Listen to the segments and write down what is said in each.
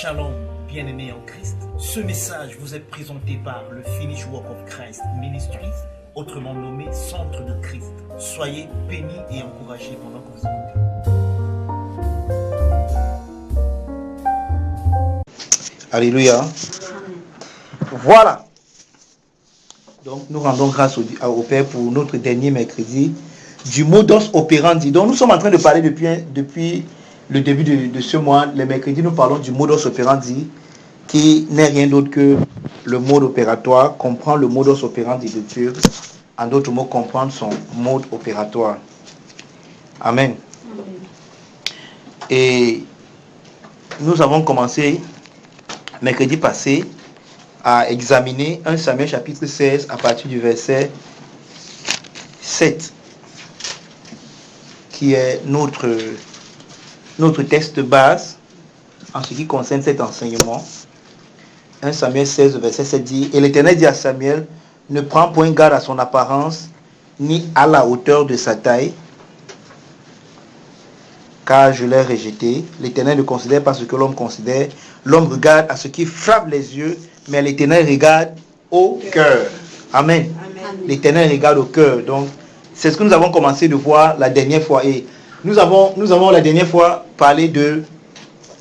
Shalom, bien-aimés en Christ. Ce message vous est présenté par le Finish Work of Christ Ministries, autrement nommé Centre de Christ. Soyez bénis et encouragés pendant que vous écoutez. Alléluia. Voilà. Donc nous rendons grâce au Père pour notre dernier mercredi du modus operandi. Donc nous sommes en train de parler depuis le début de ce mois. Les mercredis, nous parlons du modus operandi qui n'est rien d'autre que le mode opératoire, comprendre le modus operandi de Dieu. En d'autres mots, comprendre son mode opératoire. Amen. Et nous avons commencé mercredi passé à examiner 1 Samuel chapitre 16 à partir du verset 7 qui est notre texte de base en ce qui concerne cet enseignement. 1 Samuel 16 verset 7 dit: Et l'Éternel dit à Samuel, ne prends point garde à son apparence ni à la hauteur de sa taille, car je l'ai rejeté. L'Éternel ne considère pas ce que l'homme considère. L'homme regarde à ce qui frappe les yeux, mais l'Éternel regarde au cœur. Amen. L'Éternel regarde au cœur. Donc, c'est ce que nous avons commencé de voir la dernière fois. Et nous avons la dernière fois parlé de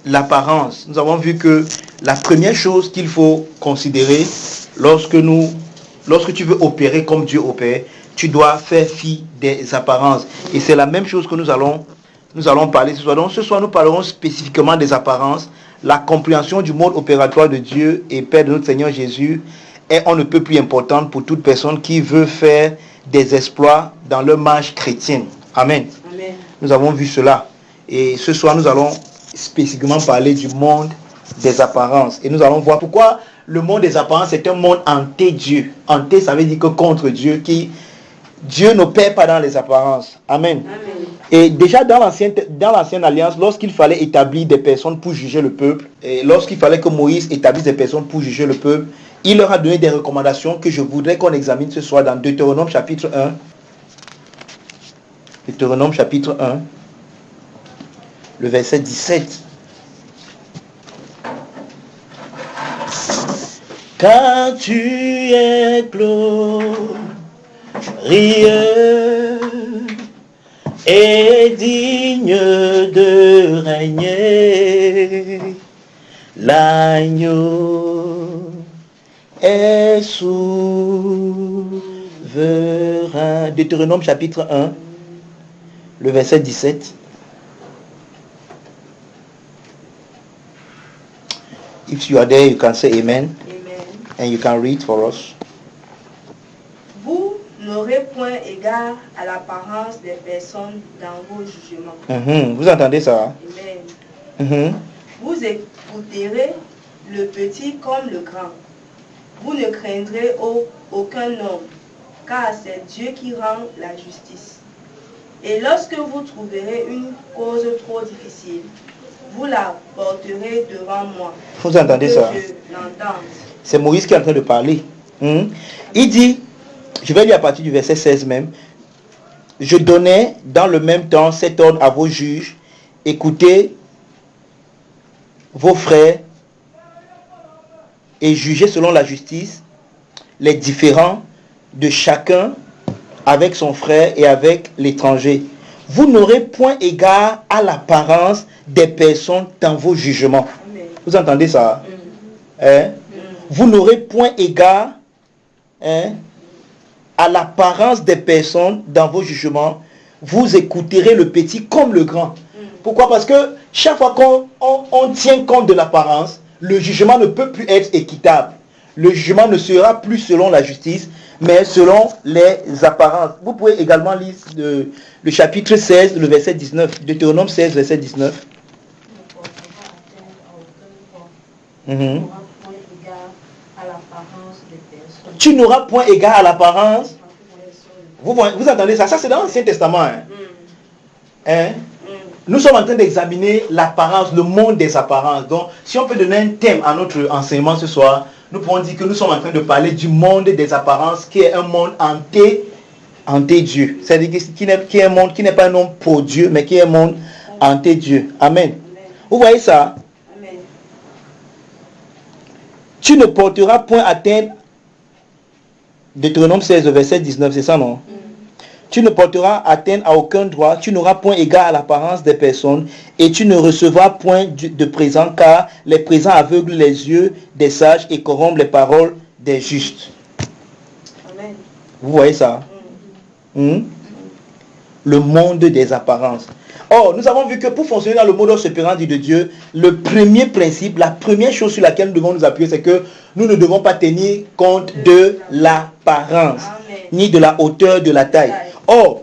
l'apparence. Nous avons vu que la première chose qu'il faut considérer lorsque tu veux opérer comme Dieu opère, tu dois faire fi des apparences. Et c'est la même chose que nous allons parler ce soir. Donc ce soir, nous parlerons spécifiquement des apparences. La compréhension du mode opératoire de Dieu et Père de notre Seigneur Jésus est on ne peut plus importante pour toute personne qui veut faire des exploits dans leur marche chrétienne. Amen. Amen. Nous avons vu cela. Et ce soir, nous allons spécifiquement parler du monde des apparences. Et nous allons voir pourquoi le monde des apparences est un monde anti-Dieu. Anti, ça veut dire que contre Dieu, Dieu n'opère pas dans les apparences. Amen. Amen. Et déjà dans l'ancienne alliance, lorsqu'il fallait établir des personnes pour juger le peuple, et lorsqu'il fallait que Moïse établisse des personnes pour juger le peuple, il leur a donné des recommandations que je voudrais qu'on examine ce soir dans Deutéronome chapitre 1. Deutéronome chapitre 1, le verset 17. Car tu es glorieux et digne de régner, l'agneau est souverain. Deutéronome chapitre 1, le verset 17. If you are there, you can say amen. Amen. And you can read for us. Vous n'aurez point égard à l'apparence des personnes dans vos jugements. Vous entendez ça? Amen. Vous écouterez le petit comme le grand. Vous ne craindrez aucun homme, car c'est Dieu qui rend la justice. Et lorsque vous trouverez une cause trop difficile, vous la porterez devant moi. Vous entendez ça? Je l'entende. C'est Moïse qui est en train de parler. Il dit, je vais lire à partir du verset 16 même: Je donnais dans le même temps cet ordre à vos juges: écoutez vos frères et jugez selon la justice les différends de chacun avec son frère et avec l'étranger. Vous n'aurez point égard à l'apparence des personnes dans vos jugements. Amen. Vous entendez ça? Vous n'aurez point égard à l'apparence des personnes dans vos jugements. Vous écouterez le petit comme le grand. Pourquoi? Parce que chaque fois qu'on tient compte de l'apparence, le jugement ne peut plus être équitable. Le jugement ne sera plus selon la justice, mais selon les apparences. Vous pouvez également lire le chapitre 16, le verset 19. Deutéronome 16, verset 19. Tu n'auras point égard à l'apparence. Vous entendez ça? Ça, c'est dans l'Ancien Testament. Nous sommes en train d'examiner l'apparence, le monde des apparences. Donc, si on peut donner un thème à notre enseignement ce soir, nous pouvons dire que nous sommes en train de parler du monde des apparences, qui est un monde anti-Dieu. C'est-à-dire qui est un monde qui n'est pas un monde pour Dieu, mais qui est un monde anti-Dieu. Amen. Vous voyez ça? Tu ne porteras point atteinte. Deutéronome 16, verset 19, c'est ça, non? Tu ne porteras atteinte à aucun droit, tu n'auras point égard à l'apparence des personnes, et tu ne recevras point de présent, car les présents aveuglent les yeux des sages et corrompent les paroles des justes. Amen. Vous voyez ça? Le monde des apparences. Or, nous avons vu que pour fonctionner dans le modus operandi de Dieu, le premier principe, la première chose sur laquelle nous devons nous appuyer, c'est que nous ne devons pas tenir compte de l'apparence, ni de la hauteur de la taille. Or,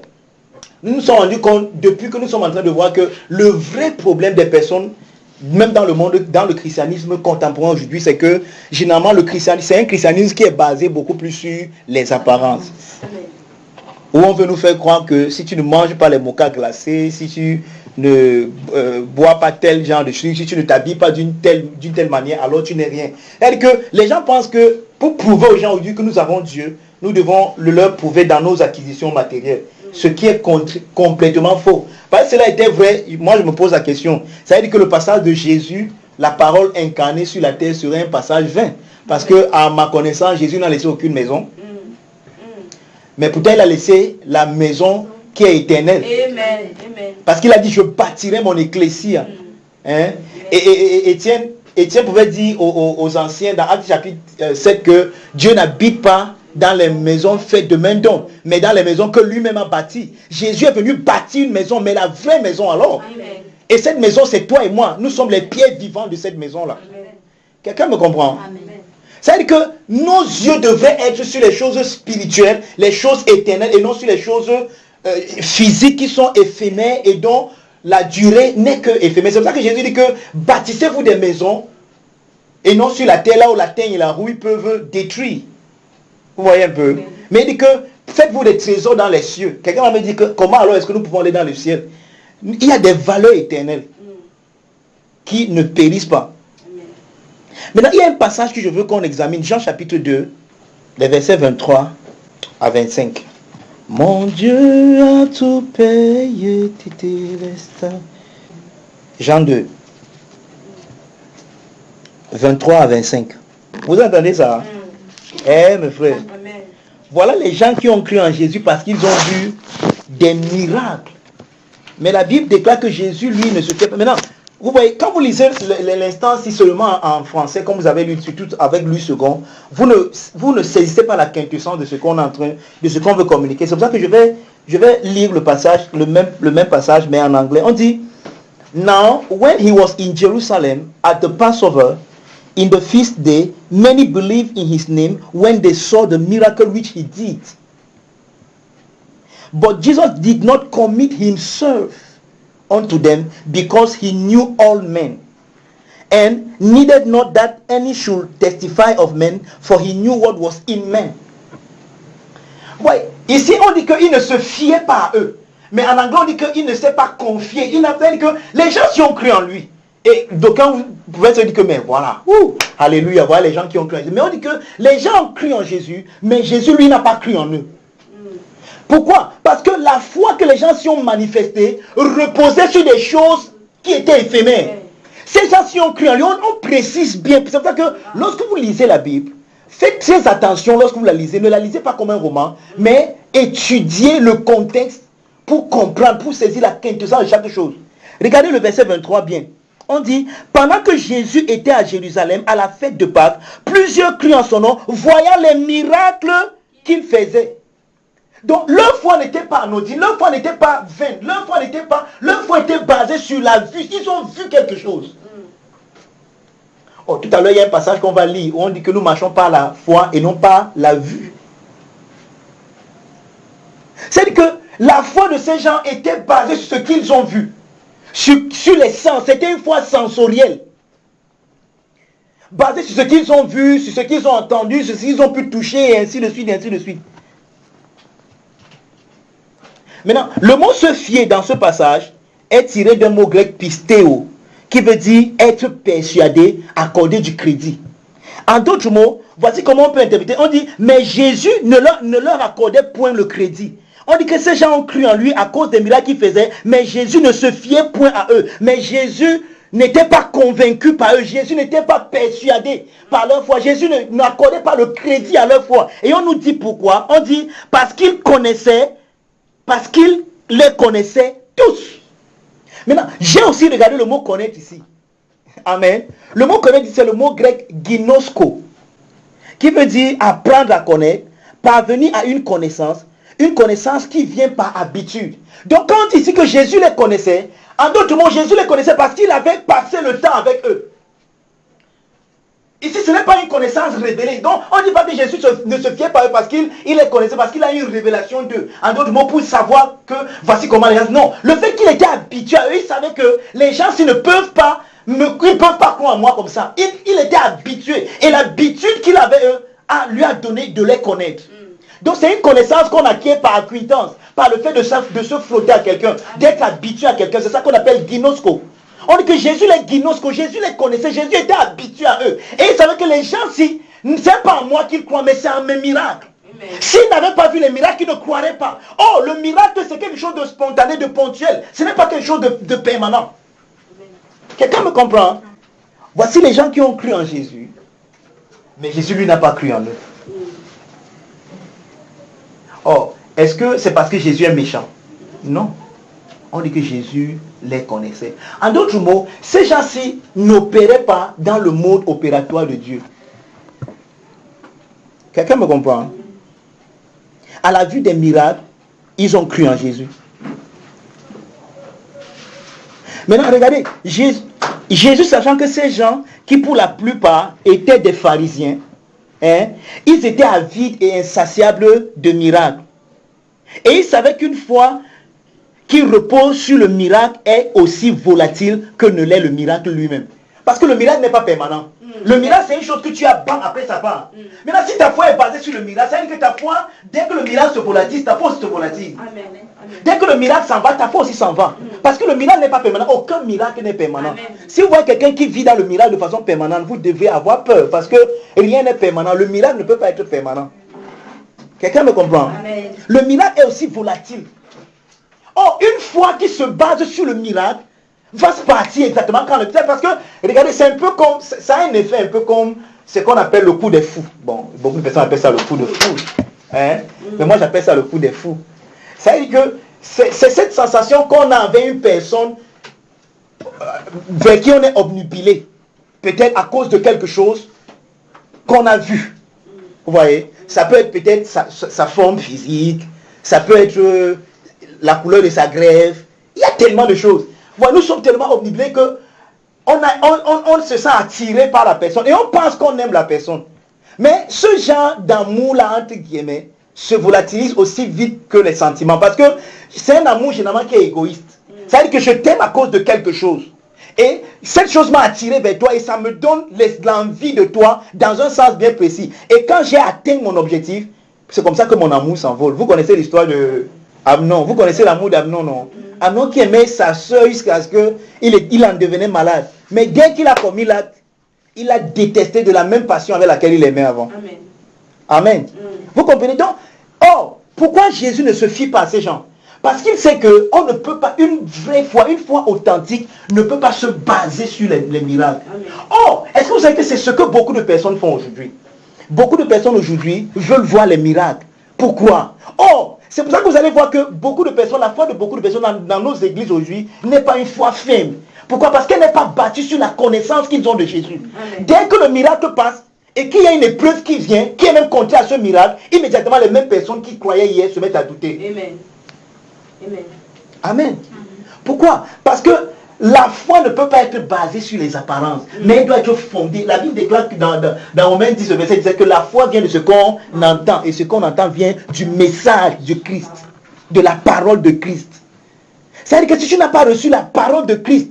nous nous sommes rendus compte, depuis que nous sommes en train de voir que le vrai problème des personnes, même dans le monde, dans le christianisme contemporain aujourd'hui, c'est que généralement le christianisme, c'est un christianisme qui est basé beaucoup plus sur les apparences. Où on veut nous faire croire que si tu ne manges pas les mokas glacés, si tu ne bois pas tel genre de choses, si tu ne t'habilles pas d'une telle manière, alors tu n'es rien. C'est-à-dire que les gens pensent que pour prouver aux gens aujourd'hui que nous avons Dieu, nous devons le leur prouver dans nos acquisitions matérielles. Ce qui est complètement faux. Parce que cela était vrai, moi je me pose la question. Ça veut dire que le passage de Jésus, la parole incarnée sur la terre, serait un passage vain. Parce que à ma connaissance, Jésus n'a laissé aucune maison. Mais pourtant il a laissé la maison qui est éternelle. Amen. Parce qu'il a dit, je bâtirai mon ecclésia. Hein? Et Étienne pouvait dire aux anciens dans Actes chapitre 7 que Dieu n'habite pas dans les maisons faites de main d'homme, mais dans les maisons que lui-même a bâties. Jésus est venu bâtir une maison, mais la vraie maison alors. Amen. Et cette maison, c'est toi et moi. Nous sommes les pierres vivantes de cette maison-là. Quelqu'un me comprend? Amen. C'est-à-dire que nos yeux devraient être sur les choses spirituelles, les choses éternelles, et non sur les choses physiques qui sont éphémères et dont la durée n'est que éphémère. C'est pour ça que Jésus dit que bâtissez-vous des maisons, et non sur la terre, là où la terre et la rouille peuvent détruire. Vous voyez un peu? Mais il dit que faites-vous des trésors dans les cieux. Quelqu'un va me dire que comment alors est-ce que nous pouvons aller dans le ciel? Il y a des valeurs éternelles qui ne périssent pas. Maintenant, il y a un passage que je veux qu'on examine. Jean chapitre 2, les versets 23 à 25. Mon Dieu a tout payé, Jean 2, 23 à 25. Vous entendez ça? Mes frères. Amen. Voilà les gens qui ont cru en Jésus parce qu'ils ont vu des miracles. Mais la Bible déclare que Jésus, lui, ne se fait pas. Maintenant, vous voyez, quand vous lisez l'instant, si seulement en français, comme vous avez lu, surtout avec Louis II, vous ne saisissez pas la quintessence de ce qu'on est en train, de ce qu'on veut communiquer. C'est pour ça que je vais lire le passage, le même passage, mais en anglais. On dit, Now, when he was in Jerusalem at the Passover, in the feast day, many believed in his name when they saw the miracle which he did. But Jesus did not commit himself unto them, because he knew all men, and needed not that any should testify of men, for he knew what was in men. Ouais, ici on dit qu'il ne se fiait pas à eux, mais en anglais on dit qu'il ne s'est pas confié. Il n'a pas dit que les gens qui ont cru en lui. Et d'aucuns vous pouvez se dire que mais voilà, alléluia, voilà les gens qui ont cru en Jésus. Mais on dit que les gens ont cru en Jésus, mais Jésus lui n'a pas cru en eux. Pourquoi? Parce que la foi que les gens s'y ont manifestée reposait sur des choses qui étaient éphémères. Ces gens s'y ont cru en lui, on précise bien. C'est pour ça que lorsque vous lisez la Bible, faites très attention lorsque vous la lisez. Ne la lisez pas comme un roman, mais étudiez le contexte pour comprendre, pour saisir la quintessence de chaque chose. Regardez le verset 23 bien. On dit, pendant que Jésus était à Jérusalem à la fête de Pâques, plusieurs crient en son nom, voyant les miracles qu'il faisait. Donc leur foi n'était pas anodine, leur foi n'était pas vaine, leur foi était basée sur la vue. Ils ont vu quelque chose. Oh, tout à l'heure il y a un passage qu'on va lire où on dit que nous marchons par la foi et non par la vue. C'est-à-dire que la foi de ces gens était basée sur ce qu'ils ont vu, sur les sens. C'était une foi sensorielle, basée sur ce qu'ils ont vu, sur ce qu'ils ont entendu, sur ce qu'ils ont pu toucher, et ainsi de suite, et ainsi de suite. Maintenant, le mot se fier dans ce passage est tiré d'un mot grec pistéo, qui veut dire être persuadé, accorder du crédit. En d'autres mots, voici comment on peut interpréter. On dit, mais Jésus ne leur accordait point le crédit. On dit que ces gens ont cru en lui à cause des miracles qu'il faisait, mais Jésus ne se fiait point à eux. Mais Jésus n'étaient pas convaincus par eux. Jésus n'était pas persuadé par leur foi. Jésus n'accordait pas le crédit à leur foi. Et on nous dit pourquoi? On dit parce qu'ils les connaissaient tous. Maintenant, j'ai aussi regardé le mot connaître ici. Amen. Le mot connaître, c'est le mot grec ginosko, qui veut dire apprendre à connaître, parvenir à une connaissance qui vient par habitude. Donc quand on dit ici que Jésus les connaissait, en d'autres mots, Jésus les connaissait parce qu'il avait passé le temps avec eux. Ici, ce n'est pas une connaissance révélée. Donc, on ne dit pas que Jésus ne se fiait pas eux parce qu'il les connaissait, parce qu'il a eu une révélation d'eux. En d'autres mots, pour savoir que voici comment les gens... Non, le fait qu'il était habitué à eux, il savait que les gens, s'ils ne peuvent pas, ils ne peuvent pas croire en moi comme ça. Il était habitué. Et l'habitude qu'il avait, eux, lui a donné de les connaître. Donc, c'est une connaissance qu'on acquiert par acquittance, par le fait de se frotter à quelqu'un, d'être habitué à quelqu'un. C'est ça qu'on appelle ginosko. On dit que Jésus les ginosko, Jésus les connaissait, Jésus était habitué à eux. Et il savait que les gens, si, ce n'est pas en moi qu'ils croient, mais c'est en mes miracles. S'ils n'avaient pas vu les miracles, ils ne croiraient pas. Oh, le miracle, c'est quelque chose de spontané, de ponctuel. Ce n'est pas quelque chose de permanent. Quelqu'un me comprend? Voici les gens qui ont cru en Jésus, mais Jésus, lui, n'a pas cru en eux. Oh, est-ce que c'est parce que Jésus est méchant? Non. On dit que Jésus les connaissait. En d'autres mots, ces gens-ci n'opéraient pas dans le mode opératoire de Dieu. Quelqu'un me comprend? À la vue des miracles, ils ont cru en Jésus. Maintenant, regardez, Jésus sachant que ces gens, qui pour la plupart étaient des pharisiens, ils étaient avides et insatiables de miracles. Et ils savaient qu'une foi qui repose sur le miracle est aussi volatile que ne l'est le miracle lui-même. Parce que le miracle n'est pas permanent. Le miracle, c'est une chose que tu as, bam, après ça part. Maintenant, si ta foi est basée sur le miracle, ça veut dire que ta foi, dès que le miracle se volatile, ta foi aussi se volatile. Amen. Dès que le miracle s'en va, ta foi aussi s'en va. Parce que le miracle n'est pas permanent. Aucun miracle n'est permanent. Amen. Si vous voyez quelqu'un qui vit dans le miracle de façon permanente, vous devez avoir peur. Parce que rien n'est permanent. Le miracle ne peut pas être permanent. Quelqu'un me comprend? Amen. Le miracle est aussi volatile. Oh, une foi qui se base sur le miracle va se partir exactement quand le... Parce que, regardez, c'est un peu comme... Ça a un effet un peu comme ce qu'on appelle le coup des fous. Bon, beaucoup de personnes appellent ça le coup de fou. Mais moi, j'appelle ça le coup des fous. Ça veut dire que c'est cette sensation qu'on a avec une personne vers qui on est obnubilé. Peut-être à cause de quelque chose qu'on a vu. Vous voyez? Ça peut être peut-être sa forme physique. Ça peut être... la couleur de sa grève. Il y a tellement de choses. Voilà, nous sommes tellement obnubilés que on se sent attiré par la personne et on pense qu'on aime la personne. Mais ce genre d'amour-là, entre guillemets, se volatilise aussi vite que les sentiments. Parce que c'est un amour généralement qui est égoïste. Ça veut dire que je t'aime à cause de quelque chose. Et cette chose m'a attiré vers toi et ça me donne l'envie de toi dans un sens bien précis. Et quand j'ai atteint mon objectif, c'est comme ça que mon amour s'envole. Vous connaissez l'histoire de Amnon. Vous connaissez l'amour d'Amnon, non? Amnon qui aimait sa soeur jusqu'à ce qu'il en devenait malade. Mais dès qu'il a commis l'acte, il l'a détesté de la même passion avec laquelle il aimait avant. Amen. Amen. Vous comprenez donc? Or, pourquoi Jésus ne se fie pas à ces gens? Parce qu'il sait qu'on ne peut pas, une vraie foi, une foi authentique, ne peut pas se baser sur les miracles. Amen. Or, est-ce que vous savez que c'est ce que beaucoup de personnes font aujourd'hui? Beaucoup de personnes aujourd'hui veulent voir les miracles. Pourquoi? Or, c'est pour ça que vous allez voir que beaucoup de personnes, la foi de beaucoup de personnes dans nos églises aujourd'hui n'est pas une foi ferme. Pourquoi? Parce qu'elle n'est pas bâtie sur la connaissance qu'ils ont de Jésus. Amen. Dès que le miracle passe et qu'il y a une épreuve qui vient, qui est même contraire à ce miracle, immédiatement les mêmes personnes qui croyaient hier se mettent à douter. Amen. Amen. Amen. Pourquoi? Parce que la foi ne peut pas être basée sur les apparences, mais elle doit être fondée. La Bible déclare que dans Romains 10, verset 17, que la foi vient de ce qu'on entend, et ce qu'on entend vient du message de Christ, de la parole de Christ. C'est-à-dire que si tu n'as pas reçu la parole de Christ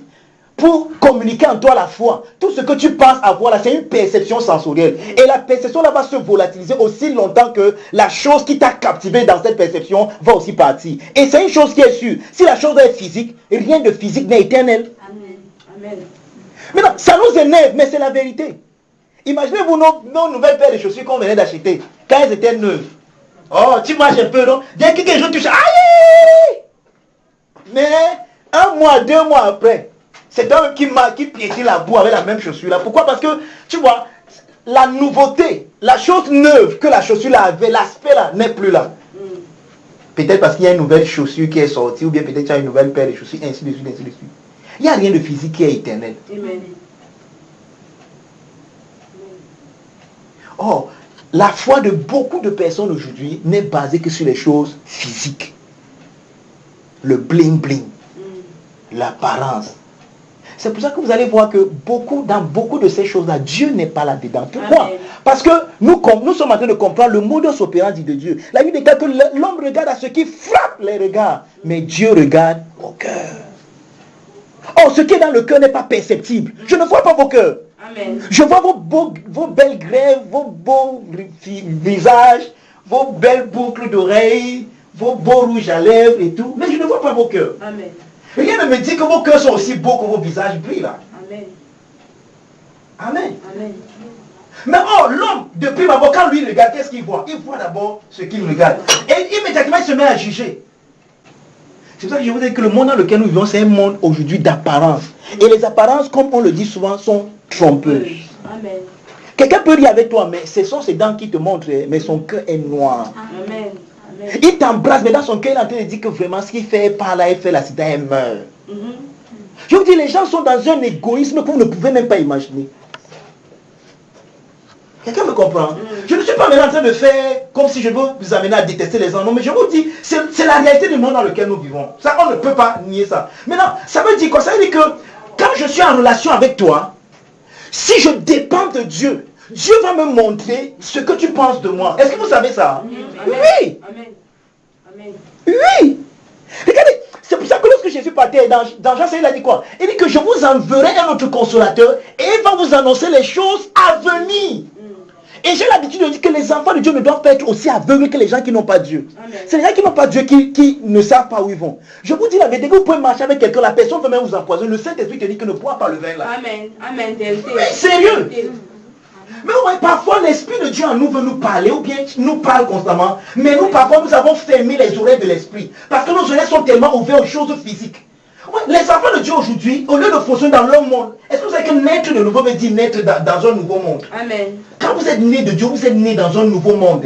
pour communiquer en toi la foi, tout ce que tu penses avoir là, c'est une perception sensorielle. Et la perception là va se volatiliser aussi longtemps que la chose qui t'a captivé dans cette perception va aussi partir. Et c'est une chose qui est sûre. Si la chose est physique, rien de physique n'est éternel. Amen. Amen. Maintenant, ça nous énerve, mais c'est la vérité. Imaginez-vous nos nouvelles paires de chaussures qu'on venait d'acheter, quand elles étaient neuves. Oh, tu marches un peu, non? Dès que quelque chose touche, aïe! Mais 1 mois, 2 mois après, C'est un qui piétine la boue avec la même chaussure là. Pourquoi? Parce que, tu vois, la nouveauté, la chose neuve que la chaussure là avait, l'aspect là n'est plus là. Peut-être parce qu'il y a une nouvelle chaussure qui est sortie, ou bien peut-être qu'il y a une nouvelle paire de chaussures, ainsi de suite, ainsi de suite. Il n'y a rien de physique qui est éternel. Amen. Or, la foi de beaucoup de personnes aujourd'hui n'est basée que sur les choses physiques. Le bling-bling, l'apparence. C'est pour ça que vous allez voir que dans beaucoup de ces choses-là, Dieu n'est pas là-dedans. Pourquoi? Amen. Parce que nous sommes en train de comprendre le modus operandi de Dieu. La Bible déclare que l'homme regarde à ce qui frappe les regards, mais Dieu regarde au cœur. Or, ce qui est dans le cœur n'est pas perceptible. Je ne vois pas vos cœurs. Amen. Je vois vos belles grèves, vos beaux visages, vos belles boucles d'oreilles, vos beaux rouges à lèvres et tout, mais je ne vois pas vos cœurs. Amen. Rien ne me dit que vos cœurs sont aussi beaux que vos visages brillent là. Amen. Amen. Amen. Mais l'homme, depuis d'abord, quand lui regarde, qu'est-ce qu'il voit? Il voit d'abord ce qu'il regarde. Et immédiatement, il se met à juger. C'est pour ça que je vous dis que le monde dans lequel nous vivons, c'est un monde aujourd'hui d'apparence. Et les apparences, comme on le dit souvent, sont trompeuses. Amen. Quelqu'un peut dire avec toi, mais ce sont ses dents qui te montrent, mais son cœur est noir. Amen. Amen. Il t'embrasse, mais dans son cœur, il est en train de dire que vraiment ce qu'il fait par là, il fait l'accident, il meurt. Je vous dis, les gens sont dans un égoïsme que vous ne pouvez même pas imaginer. Quelqu'un me comprend? Je ne suis pas maintenant en train de faire comme si je veux vous amener à détester les gens. Non, mais je vous dis, c'est la réalité du monde dans lequel nous vivons. Ça, on ne peut pas nier ça. Maintenant, ça veut dire quoi? Ça veut dire que quand je suis en relation avec toi, si je dépends de Dieu, Dieu va me montrer ce que tu penses de moi. Est-ce que vous savez ça? Oui. Amen. Amen. Oui. Regardez, c'est pour ça que lorsque Jésus partait dans Jean 5, il a dit quoi? Il dit que je vous enverrai un autre consolateur et il va vous annoncer les choses à venir. Et j'ai l'habitude de dire que les enfants de Dieu ne doivent pas être aussi aveugles que les gens qui n'ont pas Dieu. C'est les gens qui n'ont pas Dieu qui ne savent pas où ils vont. Je vous dis la vérité, que vous pouvez marcher avec quelqu'un, la personne peut même vous empoisonner. Le Saint-Esprit te dit que ne bois pas le vin là. Amen. Amen. Oui, sérieux. Mais ouais, parfois l'Esprit de Dieu en nous veut nous parler, ou bien nous parle constamment. Mais nous, parfois, nous avons fermé les oreilles de l'Esprit. Parce que nos oreilles sont tellement ouvertes aux choses physiques. Ouais, les enfants de Dieu aujourd'hui, au lieu de fonctionner dans leur monde, est-ce que vous savez que naître de nouveau veut dire naître dans un nouveau monde? Amen. Quand vous êtes né de Dieu, vous êtes né dans un nouveau monde.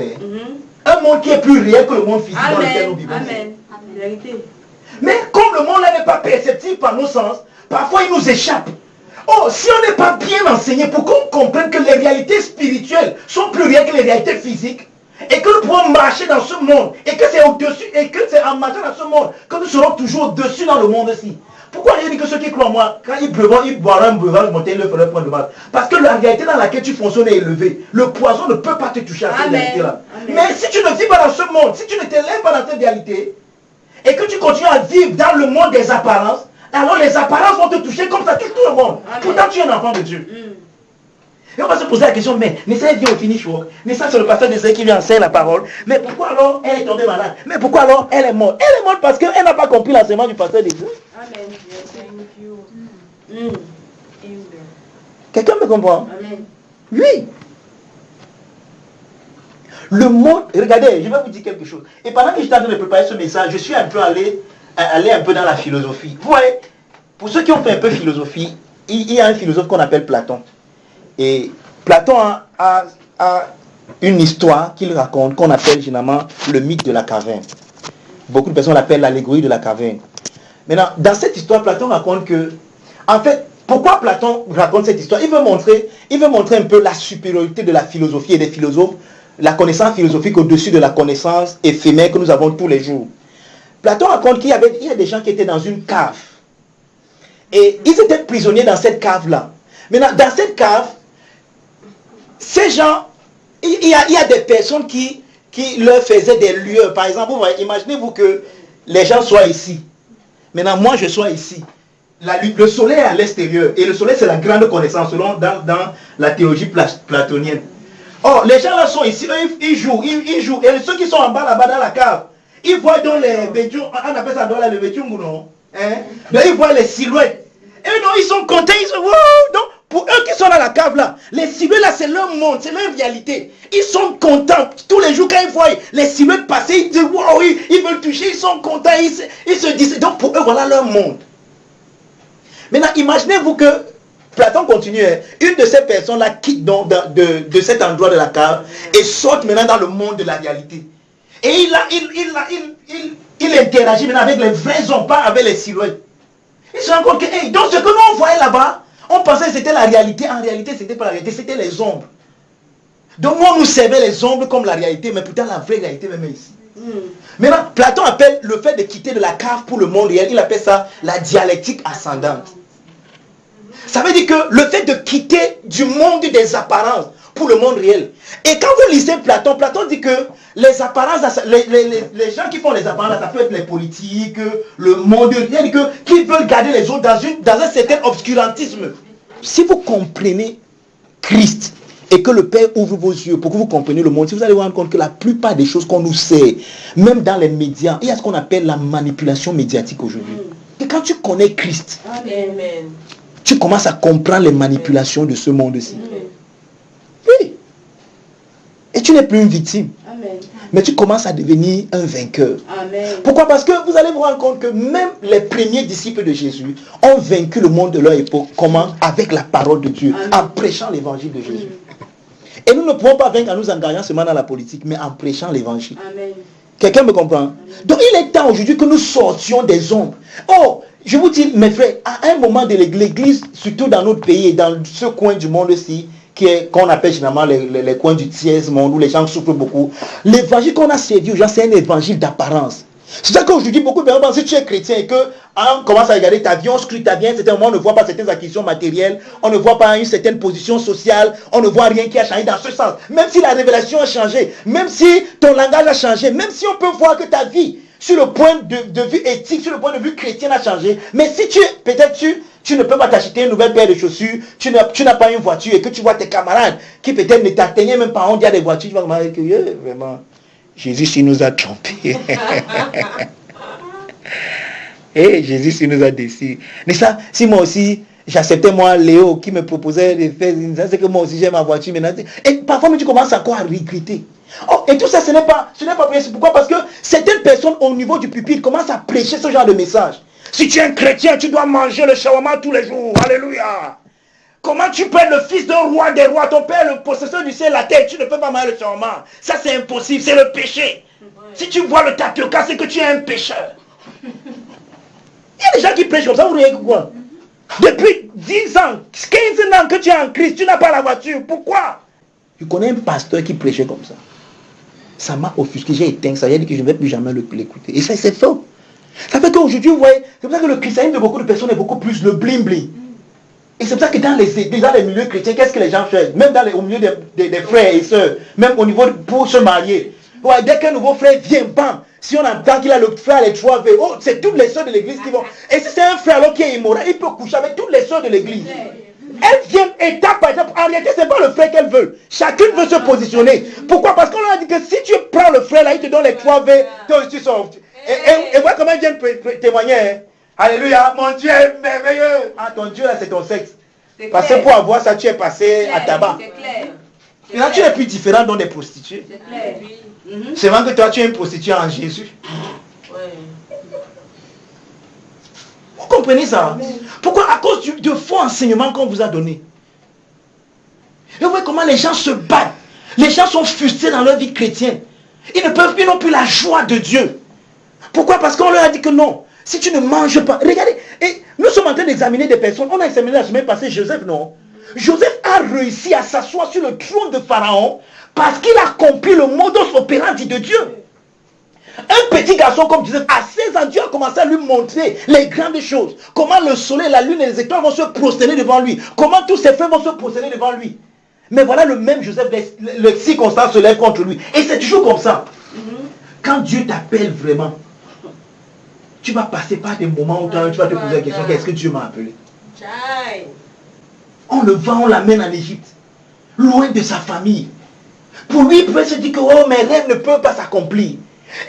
Un monde qui est plus réel que le monde physique dans lequel nous vivons. Amen. Vérité. Mais comme le monde là n'est pas perceptible par nos sens, parfois il nous échappe. Oh, si on n'est pas bien enseigné pour qu'on comprenne que les réalités spirituelles sont plus réelles que les réalités physiques, et que nous pouvons marcher dans ce monde, et que c'est au-dessus, et que c'est en marchant dans ce monde que nous serons toujours au-dessus dans le monde-ci. Pourquoi il dit que ceux qui croient en moi, quand ils boiront un breuvage monté, ils ne feront point de mal? Parce que la réalité dans laquelle tu fonctionnes est élevée. Le poison ne peut pas te toucher à cette réalité-là. Mais si tu ne vis pas dans ce monde, si tu ne t'élèves pas dans cette réalité, et que tu continues à vivre dans le monde des apparences, alors les apparences vont te toucher comme ça touche tout le monde. Amen. Pourtant tu es un enfant de Dieu. Et on va se poser la question, mais Nessa vient au finish work. Nessa c'est le pasteur Nessa qui vient enseigner la parole. Mais pourquoi alors elle est tombée malade? Mais pourquoi alors elle est morte? Elle est morte parce qu'elle n'a pas compris l'enseignement du pasteur Nessa. Amen. Quelqu'un me comprend? Amen. Oui. Le monde, regardez, je vais vous dire quelque chose. Et pendant que j'étais en train de préparer ce message, je suis un peu allé un peu dans la philosophie. Vous voyez, pour ceux qui ont fait un peu philosophie, il y a un philosophe qu'on appelle Platon. Et Platon a une histoire qu'il raconte, qu'on appelle généralement le mythe de la caverne. Beaucoup de personnes l'appellent l'allégorie de la caverne. Maintenant, dans cette histoire, Platon raconte que, en fait, pourquoi Platon raconte cette histoire? Il veut montrer un peu la supériorité de la philosophie et des philosophes, la connaissance philosophique au-dessus de la connaissance éphémère que nous avons tous les jours. Platon raconte qu'il y a des gens qui étaient dans une cave. Et ils étaient prisonniers dans cette cave-là. Maintenant, dans cette cave, ces gens, il y a des personnes qui leur faisaient des lueurs. Par exemple, imaginez-vous que les gens soient ici. Maintenant, moi, je sois ici. Le soleil est à l'extérieur. Et le soleil, c'est la grande connaissance, selon dans la théologie platonienne. Or, les gens là sont ici, eux, ils jouent. Et ceux qui sont en bas, là-bas, dans la cave, ils voient dans les bédions, on appelle ça dans les bédions, non? Donc, ils voient les silhouettes. Et donc, ils sont contents, ils sont, wow! Donc, pour eux qui sont dans la cave là, les silhouettes là, c'est leur monde, c'est leur réalité. Ils sont contents. Tous les jours, quand ils voient les silhouettes passer, ils disent, wow, ils veulent toucher, ils sont contents, ils se disent. Donc, pour eux, voilà leur monde. Maintenant, imaginez-vous que Platon continue, une de ces personnes-là quitte donc de cet endroit de la cave et saute maintenant dans le monde de la réalité. Et il interagit maintenant avec les vrais hommes, pas avec les silhouettes. Il se rend compte que, hey, donc ce que nous on voyait là-bas, on pensait que c'était la réalité. En réalité, c'était pas la réalité, c'était les ombres. Donc nous, on nous servait les ombres comme la réalité, mais pourtant la vraie réalité même est ici. Maintenant, Platon appelle le fait de quitter de la cave pour le monde réel, il appelle ça la dialectique ascendante. Ça veut dire que le fait de quitter du monde des apparences pour le monde réel. Et quand vous lisez Platon, Platon dit que les apparences, les gens qui font les apparences, ça peut être les politiques, le monde réel, qui veulent garder les autres dans un certain obscurantisme. Si vous comprenez Christ et que le Père ouvre vos yeux pour que vous compreniez le monde, si vous allez vous rendre compte que la plupart des choses qu'on nous sait, même dans les médias, il y a ce qu'on appelle la manipulation médiatique aujourd'hui. Et quand tu connais Christ, Amen. tu commences à comprendre les manipulations de ce monde-ci. Oui. Et tu n'es plus une victime. Amen. Mais tu commences à devenir un vainqueur. Amen. Pourquoi? Parce que vous allez vous rendre compte que même les premiers disciples de Jésus ont vaincu le monde de leur époque. Comment? Avec la parole de Dieu. Amen. En prêchant l'évangile de Jésus. Et nous ne pouvons pas vaincre en nous engageant seulement dans la politique, mais en prêchant l'évangile. Amen. Quelqu'un me comprend? Donc il est temps aujourd'hui que nous sortions des ombres. Oh, je vous dis, mes frères, à un moment de l'église, surtout dans notre pays et dans ce coin du monde-ci, qu'on appelle généralement les coins du tiers-monde où les gens souffrent beaucoup, l'évangile qu'on a servi aux gens, c'est un évangile d'apparence. C'est ça qu'aujourd'hui, beaucoup de personnes, si tu es chrétien et qu'on commence à regarder ta vie, on scrute ta vie, à un certain moment, on ne voit pas certaines acquisitions matérielles, on ne voit pas une certaine position sociale, on ne voit rien qui a changé dans ce sens. Même si la révélation a changé, même si ton langage a changé, même si on peut voir que ta vie, sur le point de vue éthique, sur le point de vue chrétien, a changé, mais si peut-être tu ne peux pas t'acheter une nouvelle paire de chaussures, tu n'as pas une voiture et que tu vois tes camarades qui peut-être ne t'atteignaient même pas, on dit à des voitures, tu vas remarquer que vraiment, Jésus il nous a trompés. Et Jésus il nous a déçus. Mais ça, si moi aussi, j'acceptais moi Léo qui me proposait de faire ça, c'est que moi aussi j'ai ma voiture maintenant. Et parfois tu commences encore à regretter. Oh, et tout ça, ce n'est pas vrai. Pourquoi? Parce que certaines personnes au niveau du pupitre commencent à prêcher ce genre de message. Si tu es un chrétien, tu dois manger le shawarma tous les jours. Alléluia. Comment tu peux être le fils d'un roi des rois, ton père le possesseur du ciel et la terre, tu ne peux pas manger le shawarma. Ça c'est impossible, c'est le péché. Si tu vois le tapioca, c'est que tu es un pécheur. Il y a des gens qui prêchent comme ça, vous voyez quoi? Depuis 10 ans, 15 ans que tu es en Christ, tu n'as pas la voiture. Pourquoi? Je connais un pasteur qui prêchait comme ça. Ça m'a offusqué, j'ai éteint ça, j'ai dit que je ne vais plus jamais l'écouter. Et ça, c'est faux. Ça fait qu'aujourd'hui, vous voyez, c'est pour ça que le christianisme de beaucoup de personnes est beaucoup plus le bling-bling. Et c'est pour ça que dans les milieux chrétiens, qu'est-ce que les gens font? Même au milieu des frères et sœurs, même au niveau pour se marier. Ouais, dès qu'un nouveau frère vient, bam, si on entend qu'il a le frère, les 3 V, oh, c'est toutes les sœurs de l'église qui vont. Et si c'est un frère alors qui est immoral, il peut coucher avec toutes les sœurs de l'église. Elles viennent étape par étape. En réalité, ce n'est pas le frère qu'elles veulent. Chacune veut se positionner. Pourquoi? Parce qu'on leur a dit que si tu prends le frère là, il te donne les 3 V, tu sors. Et voilà comment ils viennent témoigner. Hein. Alléluia, mon Dieu est merveilleux. Ah, ton Dieu là, c'est ton sexe. Parce que pour avoir ça, tu es passé à tabac. Et là, tu n'es plus différent dans des prostituées. C'est clair. C'est vrai que toi, tu es une prostituée en Jésus. Vous comprenez ça? Pourquoi? À cause du faux enseignement qu'on vous a donné. Et vous voyez comment les gens se battent. Les gens sont frustrés dans leur vie chrétienne. Ils n'ont plus la joie de Dieu. Pourquoi? Parce qu'on leur a dit que non. Si tu ne manges pas. Regardez, et nous sommes en train d'examiner des personnes. On a examiné la semaine passée Joseph, non? Joseph a réussi à s'asseoir sur le trône de Pharaon parce qu'il a compris le modus operandi de Dieu. Un petit garçon comme Joseph, à 16 ans, Dieu a commencé à lui montrer les grandes choses. Comment le soleil, la lune et les étoiles vont se prosterner devant lui. Comment tous ses frères vont se prosterner devant lui. Mais voilà le même Joseph, les circonstances se lèvent contre lui. Et c'est toujours comme ça. Quand Dieu t'appelle vraiment, tu vas passer par des moments où tu vas te poser la question, qu'est-ce que Dieu m'a appelé? On le vend, on l'amène en Égypte, loin de sa famille. Pour lui, il peut se dire que oh, mes rêves ne peuvent pas s'accomplir.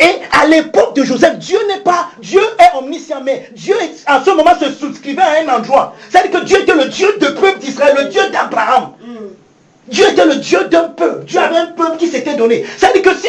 Et à l'époque de Joseph, Dieu est omniscient, mais Dieu en ce moment se souscrivait à un endroit. C'est-à-dire que Dieu était le Dieu du peuple d'Israël, le Dieu d'Abraham. Dieu était le Dieu d'un peuple. Dieu avait un peuple qui s'était donné. C'est-à-dire que si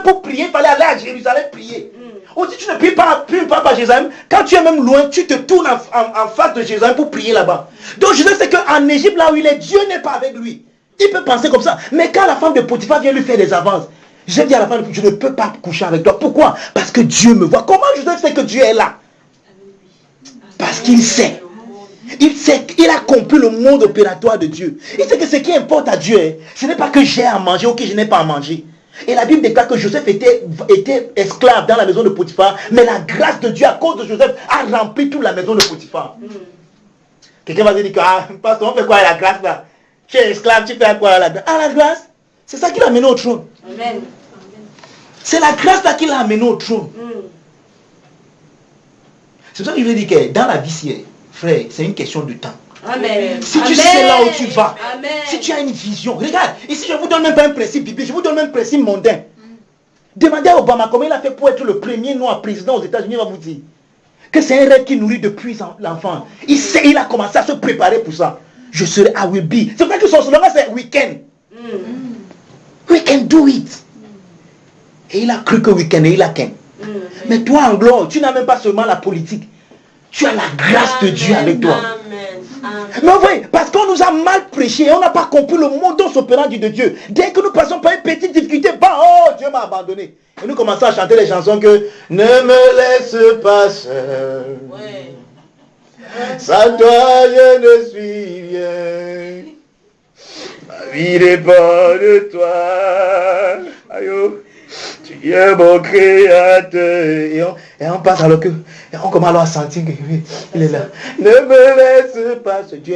pour prier, il fallait aller à Jérusalem prier. Aussi, tu ne pries pas par Jérusalem. Quand tu es même loin, tu te tournes en face de Jérusalem pour prier là-bas. Donc Joseph sait qu'en Égypte, là où il est, Dieu n'est pas avec lui. Il peut penser comme ça. Mais quand la femme de Potiphar vient lui faire des avances, je dis à la femme, je ne peux pas coucher avec toi. Pourquoi? Parce que Dieu me voit. Comment Joseph sait que Dieu est là? Parce qu'il sait. Il sait qu'il a compris le mode opératoire de Dieu. Il sait que ce qui importe à Dieu, ce n'est pas que j'ai à manger ou que je n'ai pas à manger. Et la Bible déclare que Joseph était esclave dans la maison de Potiphar, mais la grâce de Dieu à cause de Joseph a rempli toute la maison de Potiphar. Quelqu'un va dire que, pasteur, on fait quoi à la grâce là? Tu es esclave, tu fais quoi à la grâce? À la grâce, c'est ça qui l'a amené au trône. Amen. C'est la grâce là qui l'a amené au trône. C'est pour ça que je veux dire que dans la vie, frère, c'est une question de temps. Amen. Si tu sais là où tu vas, Amen. si tu as une vision, regarde, ici je ne vous donne même pas un principe biblique, je vous donne même un principe mondain. Demandez à Obama comment il a fait pour être le premier noir président aux États-Unis, il va vous dire que c'est un rêve qui nourrit depuis l'enfant. Il sait, il a commencé à se préparer pour ça. Je serai à will be. C'est vrai que son slogan c'est we can. We can do it. Et il a cru que we can et il a can. Mais toi en gloire, tu n'as même pas seulement la politique. Tu as la grâce de Dieu avec toi. Mais oui, parce qu'on nous a mal prêché, on n'a pas compris le modus operandi de Dieu. Dès que nous passons par une petite difficulté, oh, Dieu m'a abandonné. Et nous commençons à chanter les chansons que ne me laisse pas seul. Sans toi, je ne suis rien. Ma vie dépend de toi. Aïe, tu es mon créateur. Et on passe alors que, on commence alors à sentir qu'il est là. Ne me laisse pas ce Dieu.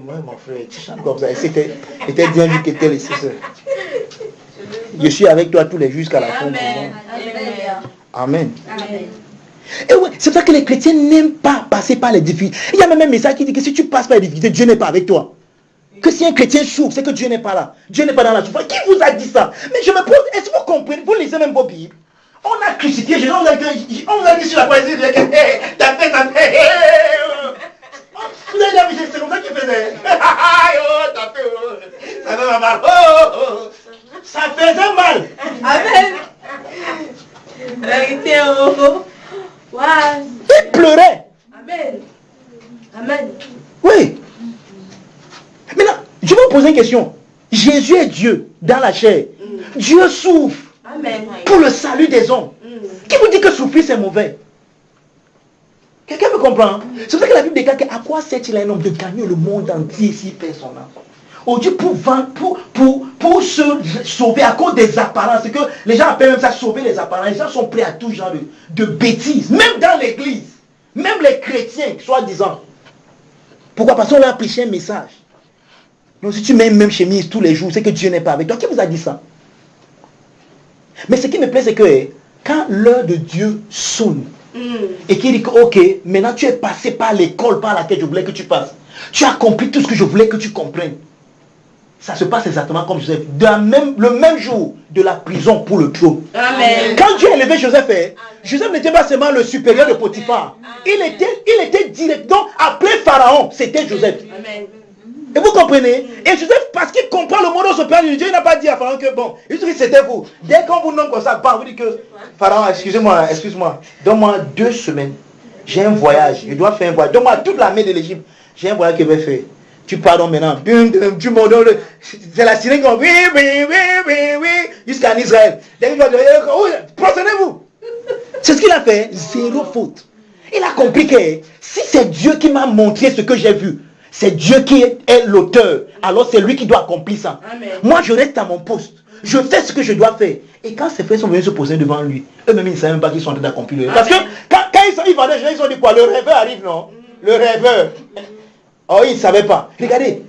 Moi, mon frère, tu chantes comme ça. C'était bien vu que tel ici. Je suis avec toi tous les jours jusqu'à la fin. Amen. Amen. Et ouais, c'est ça que les chrétiens n'aiment pas passer par les difficultés. Il y a même un message qui dit que si tu passes par les difficultés, Dieu n'est pas avec toi. Que si un chrétien souffre, c'est que Dieu n'est pas là. Dieu n'est pas dans la souffrance. Qui vous a dit ça? Mais je me pose, est-ce que vous comprenez? Vous lisez même vos Bibles. On a crucifié Jésus, on vous a dit sur la poésie, t'as fait ça. Vous avez dit, c'est comme ça qu'il faisait. T'as fait, ça fait mal. Ça faisait mal. Amen. Vérité, wow. Il pleurait. Amen. Amen. Oui. Maintenant, je vais vous poser une question. Jésus est Dieu dans la chair. Dieu souffre. Amen. Pour le salut des hommes. Qui vous dit que souffrir c'est mauvais? Quelqu'un me comprend? C'est pour ça que la Bible déclare qu'à quoi sert-il à un homme de gagner le monde entier s'il perd son âme? Oh Dieu, pour se sauver à cause des apparences, c'est que les gens appellent même ça sauver les apparences. Les gens sont prêts à tout genre de bêtises, même dans l'église, même les chrétiens, soi-disant. Pourquoi? Parce qu'on leur a prêché un message. Donc si tu mets une même chemise tous les jours, c'est que Dieu n'est pas avec toi. Qui vous a dit ça? Mais ce qui me plaît, c'est que quand l'heure de Dieu sonne, et qu'il dit que ok, maintenant tu es passé par l'école par laquelle je voulais que tu passes. Tu as compris tout ce que je voulais que tu comprennes. Ça se passe exactement comme Joseph. Le même jour de la prison pour le trône. Amen. Quand Dieu a élevé Joseph, Joseph n'était pas seulement le supérieur de Potiphar. Il était direct. Donc, appelé Pharaon, c'était Joseph. Amen. Et vous comprenez? Et Joseph, parce qu'il comprend le modus operandi de Dieu, il n'a pas dit à Pharaon que bon, il dit que c'était vous. Dès qu'on vous nomme comme ça, vous dites que Pharaon, excuse-moi, donne-moi 2 semaines. J'ai un voyage, je dois faire un voyage. Donne-moi toute l'armée de l'Égypte. J'ai un voyage que je vais faire. Tu pardon maintenant. Tu m'en donnes. C'est la sirène comme oui, jusqu'en Israël. Procédez-vous. C'est ce qu'il a fait. 0 faute. Il a compris que si c'est Dieu qui m'a montré ce que j'ai vu, c'est Dieu qui est l'auteur. Alors c'est lui qui doit accomplir ça. Amen. Moi je reste à mon poste. Je fais ce que je dois faire. Et quand ses frères sont venus se poser devant lui, eux-mêmes ils ne savaient même pas qu'ils sont en train d'accomplir. Parce que quand ils vendaient, ils ont dit quoi? Le rêveur arrive, non? Le rêveur. Oh, ils ne savaient pas. Regardez,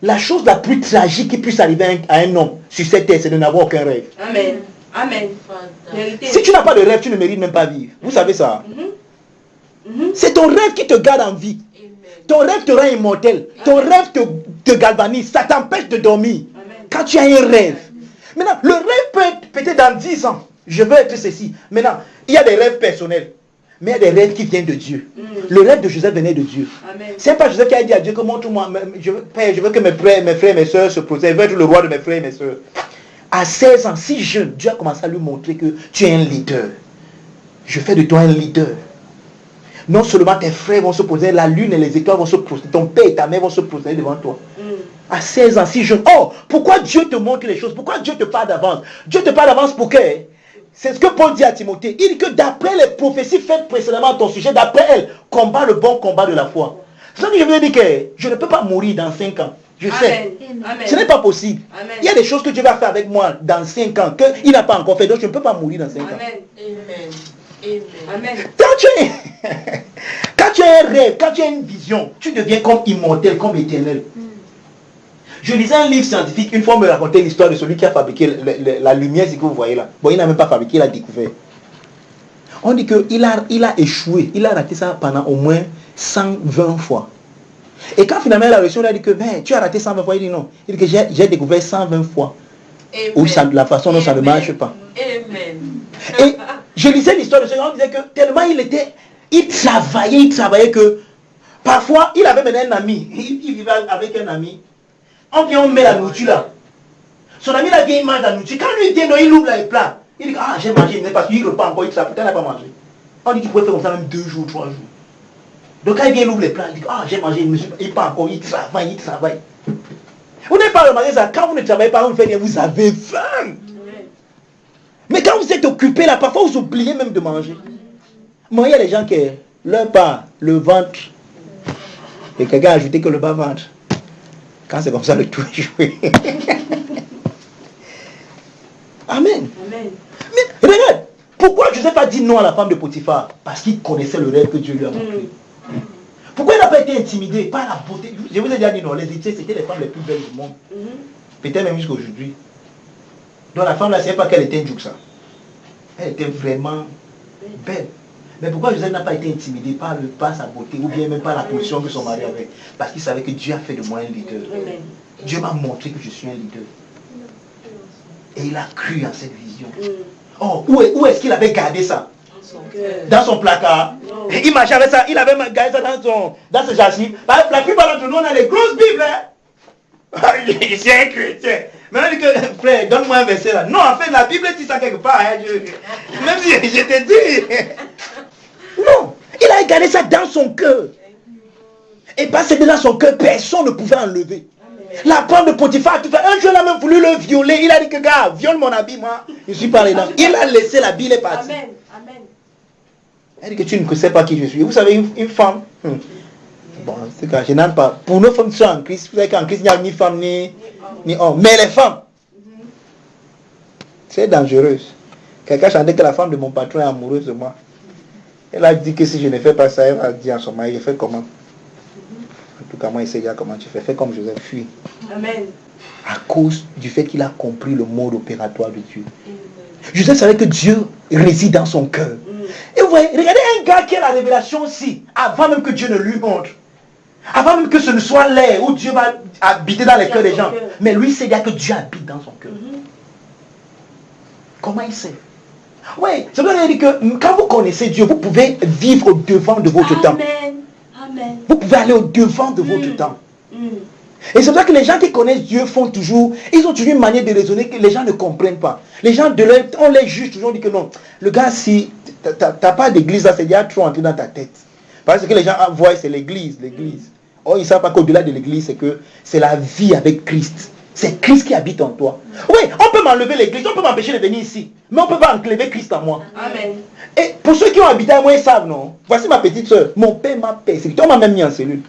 la chose la plus tragique qui puisse arriver à un homme sur cette terre, c'est de n'avoir aucun rêve. Amen. Amen. Si tu n'as pas de rêve, tu ne mérites même pas vivre. Vous savez ça? C'est ton rêve qui te garde en vie. Ton rêve te rend immortel. Ton rêve te galvanise. Ça t'empêche de dormir. Amen. Quand tu as un rêve. Maintenant, le rêve peut être peut-être dans 10 ans. Je veux être ceci. Maintenant, il y a des rêves personnels. Mais il y a des rêves qui viennent de Dieu. Le rêve de Joseph venait de Dieu. C'est pas Joseph qui a dit à Dieu que montre-moi, je veux que mes frères et mes soeurs se protègent. Je veux être le roi de mes frères et mes soeurs. À 16 ans, si jeune, Dieu a commencé à lui montrer que tu es un leader. Je fais de toi un leader. Non seulement tes frères vont se poser, la lune et les étoiles vont se poser, ton père et ta mère vont se poser devant toi. À 16 ans, si jeune. Oh, pourquoi Dieu te montre les choses? Pourquoi Dieu te parle d'avance? Dieu te parle d'avance pour que? C'est ce que Paul dit à Timothée. Il dit que d'après les prophéties faites précédemment à ton sujet, d'après elles, combat le bon combat de la foi. C'est ça que je veux dire que je ne peux pas mourir dans 5 ans. Je sais. Amen. Ce n'est pas possible. Amen. Il y a des choses que Dieu va faire avec moi dans 5 ans qu'il n'a pas encore fait. Donc je ne peux pas mourir dans 5 ans. Amen. Quand tu as un rêve, quand tu as une vision, tu deviens comme immortel, comme éternel. Je lisais un livre scientifique, une fois on me racontait l'histoire de celui qui a fabriqué la lumière, c'est que vous voyez là. Bon, il n'a même pas fabriqué, il a découvert. On dit qu'il a échoué, il a raté ça pendant au moins 120 fois. Et quand finalement la réaction, il a dit que tu as raté 120 fois, il dit non. Il dit que j'ai découvert 120 fois. Ou la façon dont ça ne marche pas. Amen. Et je lisais l'histoire de ce gars, on disait que tellement il travaillait que parfois il avait maintenant un ami, il vivait avec un ami. On vient, on met la nourriture là. Son ami là vient, il mange la nourriture. Quand lui vient, il ouvre les plats. Il dit, j'ai mangé, mais parce qu'il repart encore, il travaille, peut-être il n'a pas mangé. On dit qu'il pouvait faire comme ça même 2 jours, 3 jours. Donc quand il vient, il ouvre les plats, il dit, j'ai mangé, il part encore, il travaille. Vous n'avez pas remarqué ça, quand vous ne travaillez pas, vous faites rien, vous avez faim. Mais quand vous êtes occupé là, parfois vous oubliez même de manger. Moi, il y a des gens qui, leur part, le ventre, et quelqu'un a ajouté que le bas-ventre. Quand c'est comme ça, le tout est joué. Amen. Mais regarde, pourquoi Joseph a dit non à la femme de Potiphar? Parce qu'il connaissait le rêve que Dieu lui a montré. Pourquoi il n'a pas été intimidé par la beauté? Je vous ai déjà dit non, les Égyptiens c'était les femmes les plus belles du monde. Peut-être même jusqu'à aujourd'hui. Donc la femme là, c'est pas qu'elle était une juxa. Elle était vraiment belle. Mais pourquoi Joseph n'a pas été intimidé par sa beauté ou bien même par la position que son mari avait? Parce qu'il savait que Dieu a fait de moi un leader. Dieu m'a montré que je suis un leader. Et il a cru à cette vision. Oh, où est-ce qu'il avait gardé ça? Dans son placard. Il marchait avec ça, il avait gardé ça dans ce jachis. La plupart d'entre nous, on a les grosses bibles. Je suis un chrétien. Mais on dit que, frère, donne-moi un verset là. Non, en fait, la Bible dit ça quelque part. Même si je te dis. Non, il a gardé ça dans son cœur. Et parce que dans son cœur, personne ne pouvait enlever. La femme de Potiphar, un jour, il a même voulu le violer. Il a dit que, gars, viole mon habit, moi. Je suis pas dedans. Il a laissé l'habit, il est parti. Amen. Elle dit que tu ne sais pas qui je suis. Vous savez, une femme. Bon, c'est que je n'aime pas. Pour nos femmes qui sont en Christ, vous savez qu'en Christ, il n'y a ni femme ni homme. Mais les femmes, c'est dangereuse. Quelqu'un chantait que la femme de mon patron est amoureuse de moi. Elle a dit que si je ne fais pas ça, elle va dire à son mari, je fais comment? En tout cas, moi, il sait déjà comment tu fais. Fais comme Joseph, fuis. Amen. À cause du fait qu'il a compris le mode opératoire de Dieu. Joseph savait que Dieu réside dans son cœur. Et vous voyez, regardez un gars qui a la révélation aussi, avant même que Dieu ne lui montre. Avant même que ce ne soit l'air où Dieu va habiter dans les cœurs des gens. Mais lui, c'est dire que Dieu habite dans son cœur. Comment il sait? Oui, c'est pour ça qu'il dit que quand vous connaissez Dieu, vous pouvez vivre au devant de votre temps. Amen. Vous pouvez aller au devant de votre temps. Et c'est pour ça que les gens qui connaissent Dieu ils ont toujours une manière de raisonner que les gens ne comprennent pas. Les gens on les juge toujours, on dit que non. Le gars, si tu n'as pas d'église, là, c'est déjà trop entré dans ta tête. Parce que les gens voient, c'est l'église. Or, ils ne savent pas qu'au-delà de l'église, c'est que c'est la vie avec Christ. C'est Christ qui habite en toi. Oui, on peut m'enlever l'église, on peut m'empêcher de venir ici. Mais on ne peut pas enlever Christ en moi. Amen. Et pour ceux qui ont habité à moi, ils savent, non? Voici ma petite soeur. Mon père m'a persécuté. On m'a même mis en cellule.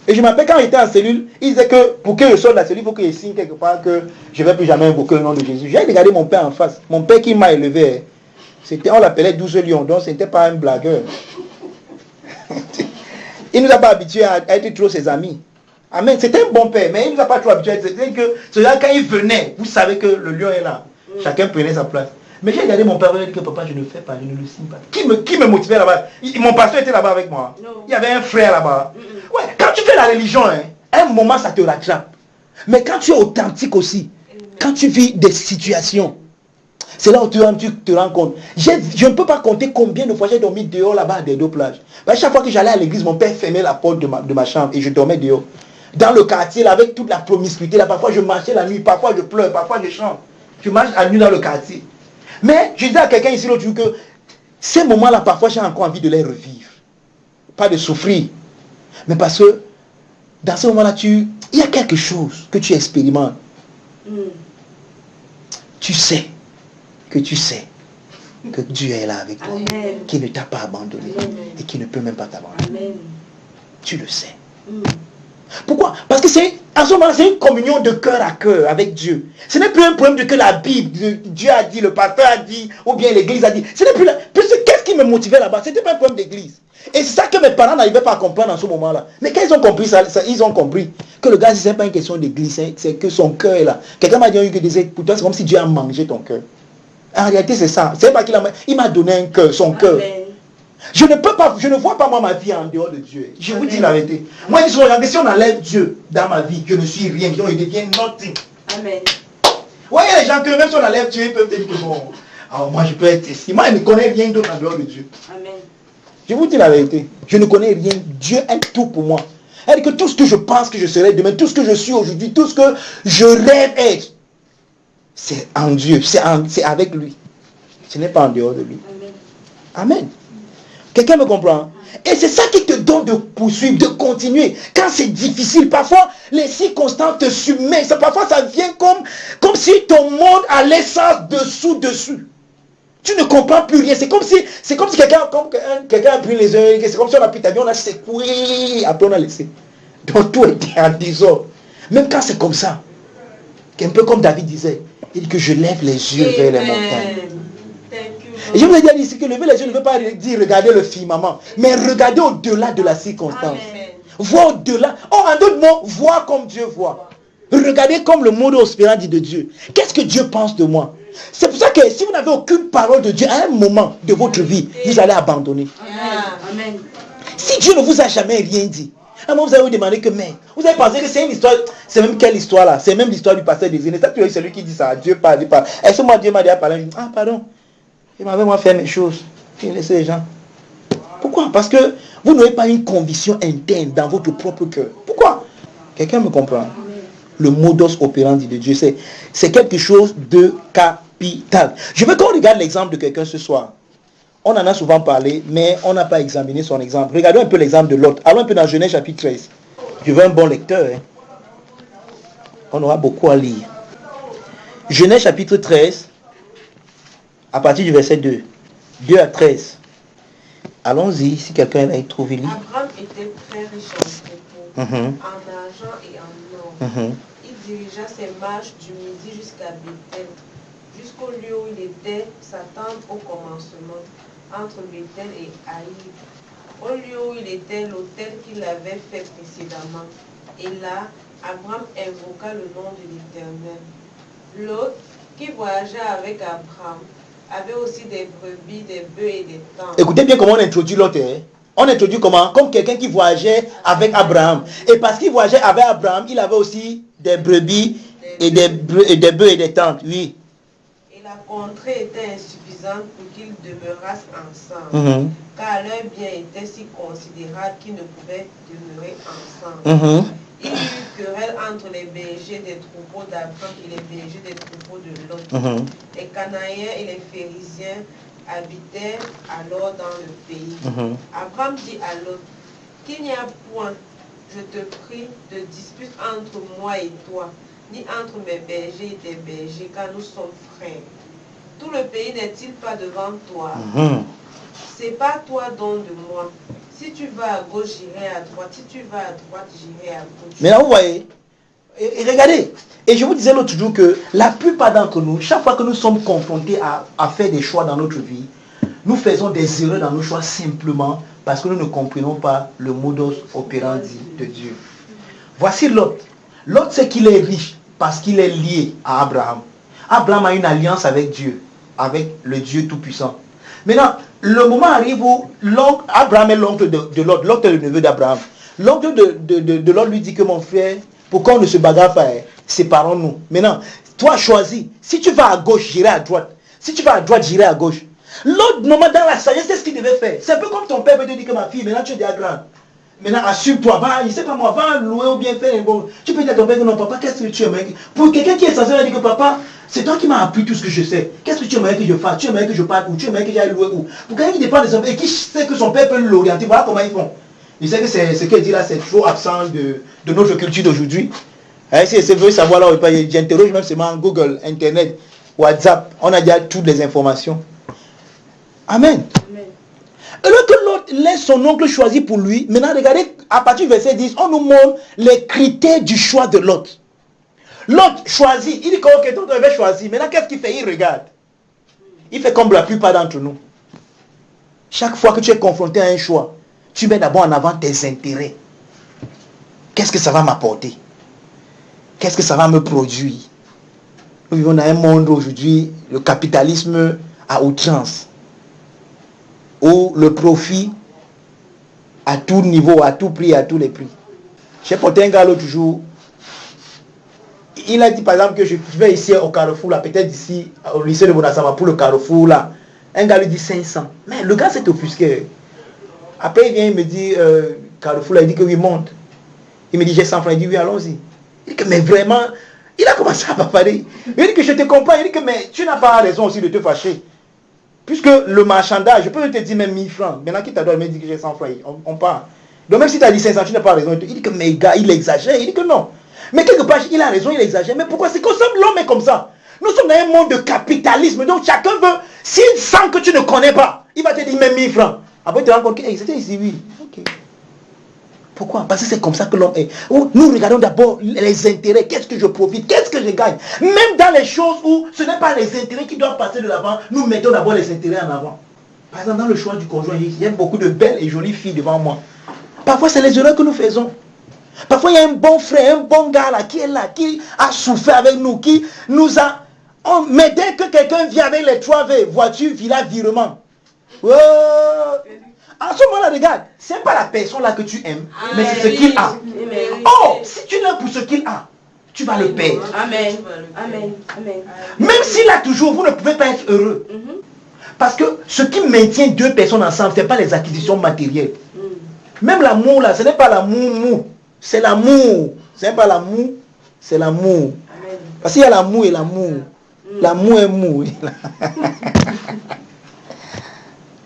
Et je m'appelle quand j'étais en cellule, il disait que pour que je sorte de la cellule, il faut que je signe quelque part que je ne vais plus jamais invoquer le nom de Jésus. J'ai regardé mon père en face. Mon père qui m'a élevé, on l'appelait 12 lions, donc ce n'était pas un blagueur. Il ne nous a pas habitués à être trop ses amis. Amen. C'était un bon père, mais il ne nous a pas trop habitués. C'est-à-dire que celui-là, quand il venait, vous savez que le lion est là. Chacun prenait sa place. Mais j'ai regardé mon père, il a dit que papa, je ne fais pas, je ne le signe pas. Qui me motivait là-bas? Mon pasteur était là-bas avec moi. Il y avait un frère là-bas. Ouais, quand tu fais la religion, à un moment, ça te rattrape. Mais quand tu es authentique aussi, quand tu vis des situations, c'est là où tu te rends compte. Je ne peux pas compter combien de fois j'ai dormi dehors là-bas à des deux plages. Parce que chaque fois que j'allais à l'église, mon père fermait la porte de ma chambre et je dormais dehors. Dans le quartier, là, avec toute la promiscuité, là, parfois je marchais la nuit, parfois je pleure, parfois je chante. Je marche à nuit dans le quartier. Mais je disais à quelqu'un ici l'autre jour que Ces moments-là, parfois, j'ai encore envie de les revivre. Pas de souffrir. Mais parce que, dans ce moment-là, il y a quelque chose que tu expérimentes. Tu sais que Dieu est là avec toi. Qu'il ne t'a pas abandonné. Et qu'il ne peut même pas t'abandonner. Tu le sais. Pourquoi? Parce que à ce moment-là, c'est une communion de cœur à cœur avec Dieu. Ce n'est plus un problème de que la Bible, Dieu a dit, le pasteur a dit, ou bien l'église a dit. Ce n'est plus là. Qu'est-ce qui me motivait là-bas? Ce n'était pas un problème d'église. Et c'est ça que mes parents n'arrivaient pas à comprendre en ce moment-là. Mais quand ils ont compris ça, ils ont compris que le gars, ce n'est pas une question d'église, c'est que son cœur est là. Quelqu'un m'a dit que disait, pour toi, c'est comme si Dieu a mangé ton cœur. En réalité, c'est ça. C'est pas il m'a donné un cœur, son cœur. Je ne vois pas moi ma vie en dehors de Dieu. Je vous dis la vérité. Moi, je dis souvent, si on enlève Dieu dans ma vie, je ne suis rien, je deviens nothing. Amen. Ouais, il y a des gens que même si on enlève Dieu, ils peuvent te dire que bon, alors moi je peux être ici. Moi, je ne connais rien d'autre en dehors de Dieu. Amen. Je vous dis la vérité. Je ne connais rien. Dieu est tout pour moi. C'est-à-dire que tout ce que je pense que je serai demain, tout ce que je suis aujourd'hui, tout ce que je rêve être, c'est en Dieu, c'est avec lui. Ce n'est pas en dehors de lui. Amen. Amen. Quelqu'un me comprend? Et c'est ça qui te donne de poursuivre, de continuer. Quand c'est difficile, parfois les circonstances te submergent. Parfois ça vient comme si ton monde allait sans dessus. Tu ne comprends plus rien. C'est comme si quelqu'un a pris les yeux, c'est comme si on a pris ta vie, on a secoué, après on a laissé. Donc tout était en désordre. Même quand c'est comme ça, un peu comme David disait, il dit que je lève les yeux vers les montagnes. Et je vous ai dit ici que lever les yeux ne veut pas dire regarder le firmament, mais regarder au-delà de la circonstance. Voir au-delà. En d'autres mots, voir comme Dieu voit. Regardez comme le modus operandi de Dieu. Qu'est-ce que Dieu pense de moi? C'est pour ça que si vous n'avez aucune parole de Dieu, à un moment de votre vie, vous allez abandonner. Amen. Si Dieu ne vous a jamais rien dit, à un moment vous allez vous demander que, mais, vous avez pensé que c'est une histoire, c'est même quelle histoire là? C'est même l'histoire du pasteur des aînés. C'est celui qui dit ça, Dieu parle, il parle. Est-ce que moi Dieu m'a dit à parler? Ah pardon. Il m'avait moi fait mes choses. Il a laissé les gens. Pourquoi? Parce que vous n'avez pas une conviction interne dans votre propre cœur. Pourquoi? Quelqu'un me comprend? Le modus operandi de Dieu, c'est quelque chose de capital. Je veux qu'on regarde l'exemple de quelqu'un ce soir. On en a souvent parlé, mais on n'a pas examiné son exemple. Regardons un peu l'exemple de Lot. Allons un peu dans Genèse chapitre 13. Je veux un bon lecteur. On aura beaucoup à lire. Genèse chapitre 13. À partir du verset 2. 2 à 13. Allons-y, si quelqu'un a trouvé lire. Abraham était très riche en troupeaux, en argent et en or. Il dirigea ses marches du midi jusqu'à Bethel, jusqu'au lieu où il était sa tente au commencement, entre Bethel et Haïr. Au lieu où il était l'autel qu'il avait fait précédemment. Et là, Abraham invoqua le nom de l'Éternel. L'autre, qui voyageait avec Abraham, avait aussi des brebis, des bœufs et des tentes. Écoutez bien comment on introduit l'autre. On introduit comment? Comme quelqu'un qui voyageait avec Abraham. Et parce qu'il voyageait avec Abraham, il avait aussi des brebis et des bœufs et des tentes. Oui. Et la contrée était insuffisante pour qu'ils demeurassent ensemble. Car leur bien était si considérable qu'ils ne pouvaient demeurer ensemble. Il y eut querelle entre les bergers des troupeaux d'Abraham et les bergers des troupeaux de Lot. Les Canaïens et les Phérésiens habitaient alors dans le pays. Abraham dit à Lot, qu'il n'y a point, je te prie, de dispute entre moi et toi, ni entre mes bergers et tes bergers, car nous sommes frères. Tout le pays n'est-il pas devant toi? C'est pas toi don de moi. Si tu vas à gauche, j'irai à droite. Si tu vas à droite, j'irai à gauche. Mais là, vous voyez, et regardez, et je vous disais l'autre jour que la plupart d'entre nous, chaque fois que nous sommes confrontés à faire des choix dans notre vie, nous faisons des erreurs dans nos choix simplement parce que nous ne comprenons pas le modus operandi de Dieu. Voici Lot. Lot, c'est qu'il est riche parce qu'il est lié à Abraham. Abraham a une alliance avec Dieu, avec le Dieu Tout-Puissant. Maintenant, le moment arrive où Abraham est l'oncle de Lot. Lot est le neveu d'Abraham. L'oncle de Lot lui dit que mon frère, pourquoi on ne se bagarre pas, séparons-nous. Maintenant, toi choisis. Si tu vas à gauche, j'irai à droite. Si tu vas à droite, j'irai à gauche. L'autre moment dans la sagesse, c'est ce qu'il devait faire. C'est un peu comme ton père veut te dire que ma fille, maintenant tu es déjà grande. Maintenant, assure-toi, va, il sait pas moi, va louer ou bien faire. Bon, tu peux dire à ton père que non, papa, qu'est-ce que tu aimes? Pour quelqu'un qui est censé dire que papa, C'est toi qui m'as appris tout ce que je sais. Qu'est-ce que tu aimerais que je fasse? Tu aimerais que je parte où? Tu aimerais que j'aille louer où? Pour quelqu'un qui dépend des hommes et qui sait que son père peut l'orienter, voilà comment ils font. Il sait que ce qu'elle dit là, c'est trop absent de notre culture d'aujourd'hui. Si vous voulez savoir là, j'interroge même seulement Google, Internet, WhatsApp. On a déjà toutes les informations. Amen. Amen. Alors que l'autre laisse son oncle choisir pour lui. Maintenant, regardez, à partir du verset 10, on nous montre les critères du choix de l'autre. L'autre choisit. Il dit que ok, toi, tu avais choisi. Maintenant, qu'est-ce qu'il fait? Il regarde. Il fait comme la plupart d'entre nous. Chaque fois que tu es confronté à un choix, tu mets d'abord en avant tes intérêts. Qu'est-ce que ça va m'apporter? Qu'est-ce que ça va me produire? Nous vivons dans un monde aujourd'hui, le capitalisme à outrance, où le profit à tout niveau, à tout prix, à tous les prix. J'ai porté un gars l'autre jour. Il a dit par exemple que je vais ici au Carrefour, là, peut-être ici au lycée de Bonassama pour le Carrefour là. Un gars lui dit 500. Mais le gars s'est offusqué. Après il vient, il me dit Carrefour là, il dit que oui, monte. Il me dit j'ai 100 francs, il dit oui, allons-y. Il dit que mais vraiment, il a commencé à parler. Il dit que je te comprends, il dit que mais tu n'as pas raison aussi de te fâcher. Puisque le marchandage, je peux te dire même 1000 francs. Maintenant qu'il t'a donné, il me dit que j'ai 100 francs, on part. Donc même si tu as dit 500, tu n'as pas raison. Il dit que mais gars, il exagère. Il dit que non. Mais quelque part, il a raison, il exagère. Mais pourquoi? C'est comme ça, l'homme est comme ça. Nous sommes dans un monde de capitalisme. Donc chacun veut, s'il sent que tu ne connais pas, il va te dire même 1000 francs. Après tu te rends compte que hey, c'était ici, oui. Ok. Pourquoi? Parce que c'est comme ça que l'homme est. Nous regardons d'abord les intérêts. Qu'est-ce que je profite? Qu'est-ce que je gagne? Même dans les choses où ce n'est pas les intérêts qui doivent passer de l'avant, nous mettons d'abord les intérêts en avant. Par exemple, dans le choix du conjoint, il y a beaucoup de belles et jolies filles devant moi. Parfois, c'est les erreurs que nous faisons. Parfois, il y a un bon frère, un bon gars là, qui a souffert avec nous, qui nous a... Mais dès que quelqu'un vient avec les 3V, voiture, villa, virement. Oh, en ce moment-là, regarde, c'est pas la personne là que tu aimes, mais c'est ce qu'il a. Oh, si tu l'aimes pour ce qu'il a, tu vas le perdre. Amen. Amen. Amen. Même s'il a toujours, vous ne pouvez pas être heureux. Parce que ce qui maintient deux personnes ensemble, ce n'est pas les acquisitions matérielles. Même l'amour là, ce n'est pas l'amour mou. C'est l'amour. Ce n'est pas l'amour, c'est l'amour. Parce qu'il y a l'amour et l'amour. L'amour est mou.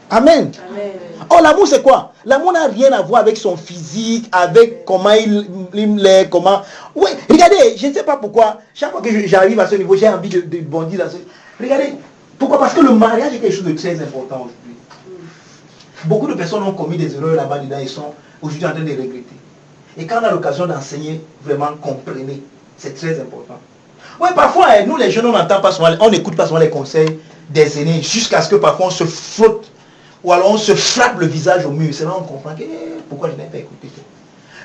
Amen. Amen. Oh, l'amour c'est quoi? L'amour n'a rien à voir avec son physique, avec comment il est, comment... Oui, regardez, je ne sais pas pourquoi, chaque fois que j'arrive à ce niveau, j'ai envie de bondir là-dessus. Regardez, pourquoi? Parce que le mariage est quelque chose de très important aujourd'hui. Beaucoup de personnes ont commis des erreurs là-bas dedans, ils sont aujourd'hui en train de regretter. Et quand on a l'occasion d'enseigner, vraiment comprenez, c'est très important. Oui, parfois, nous les jeunes, on n'entend pas souvent, on n'écoute pas souvent les conseils des aînés, jusqu'à ce que parfois on se frotte, ou alors on se frappe le visage au mur. C'est là qu'on comprend que pourquoi je n'ai pas écouté.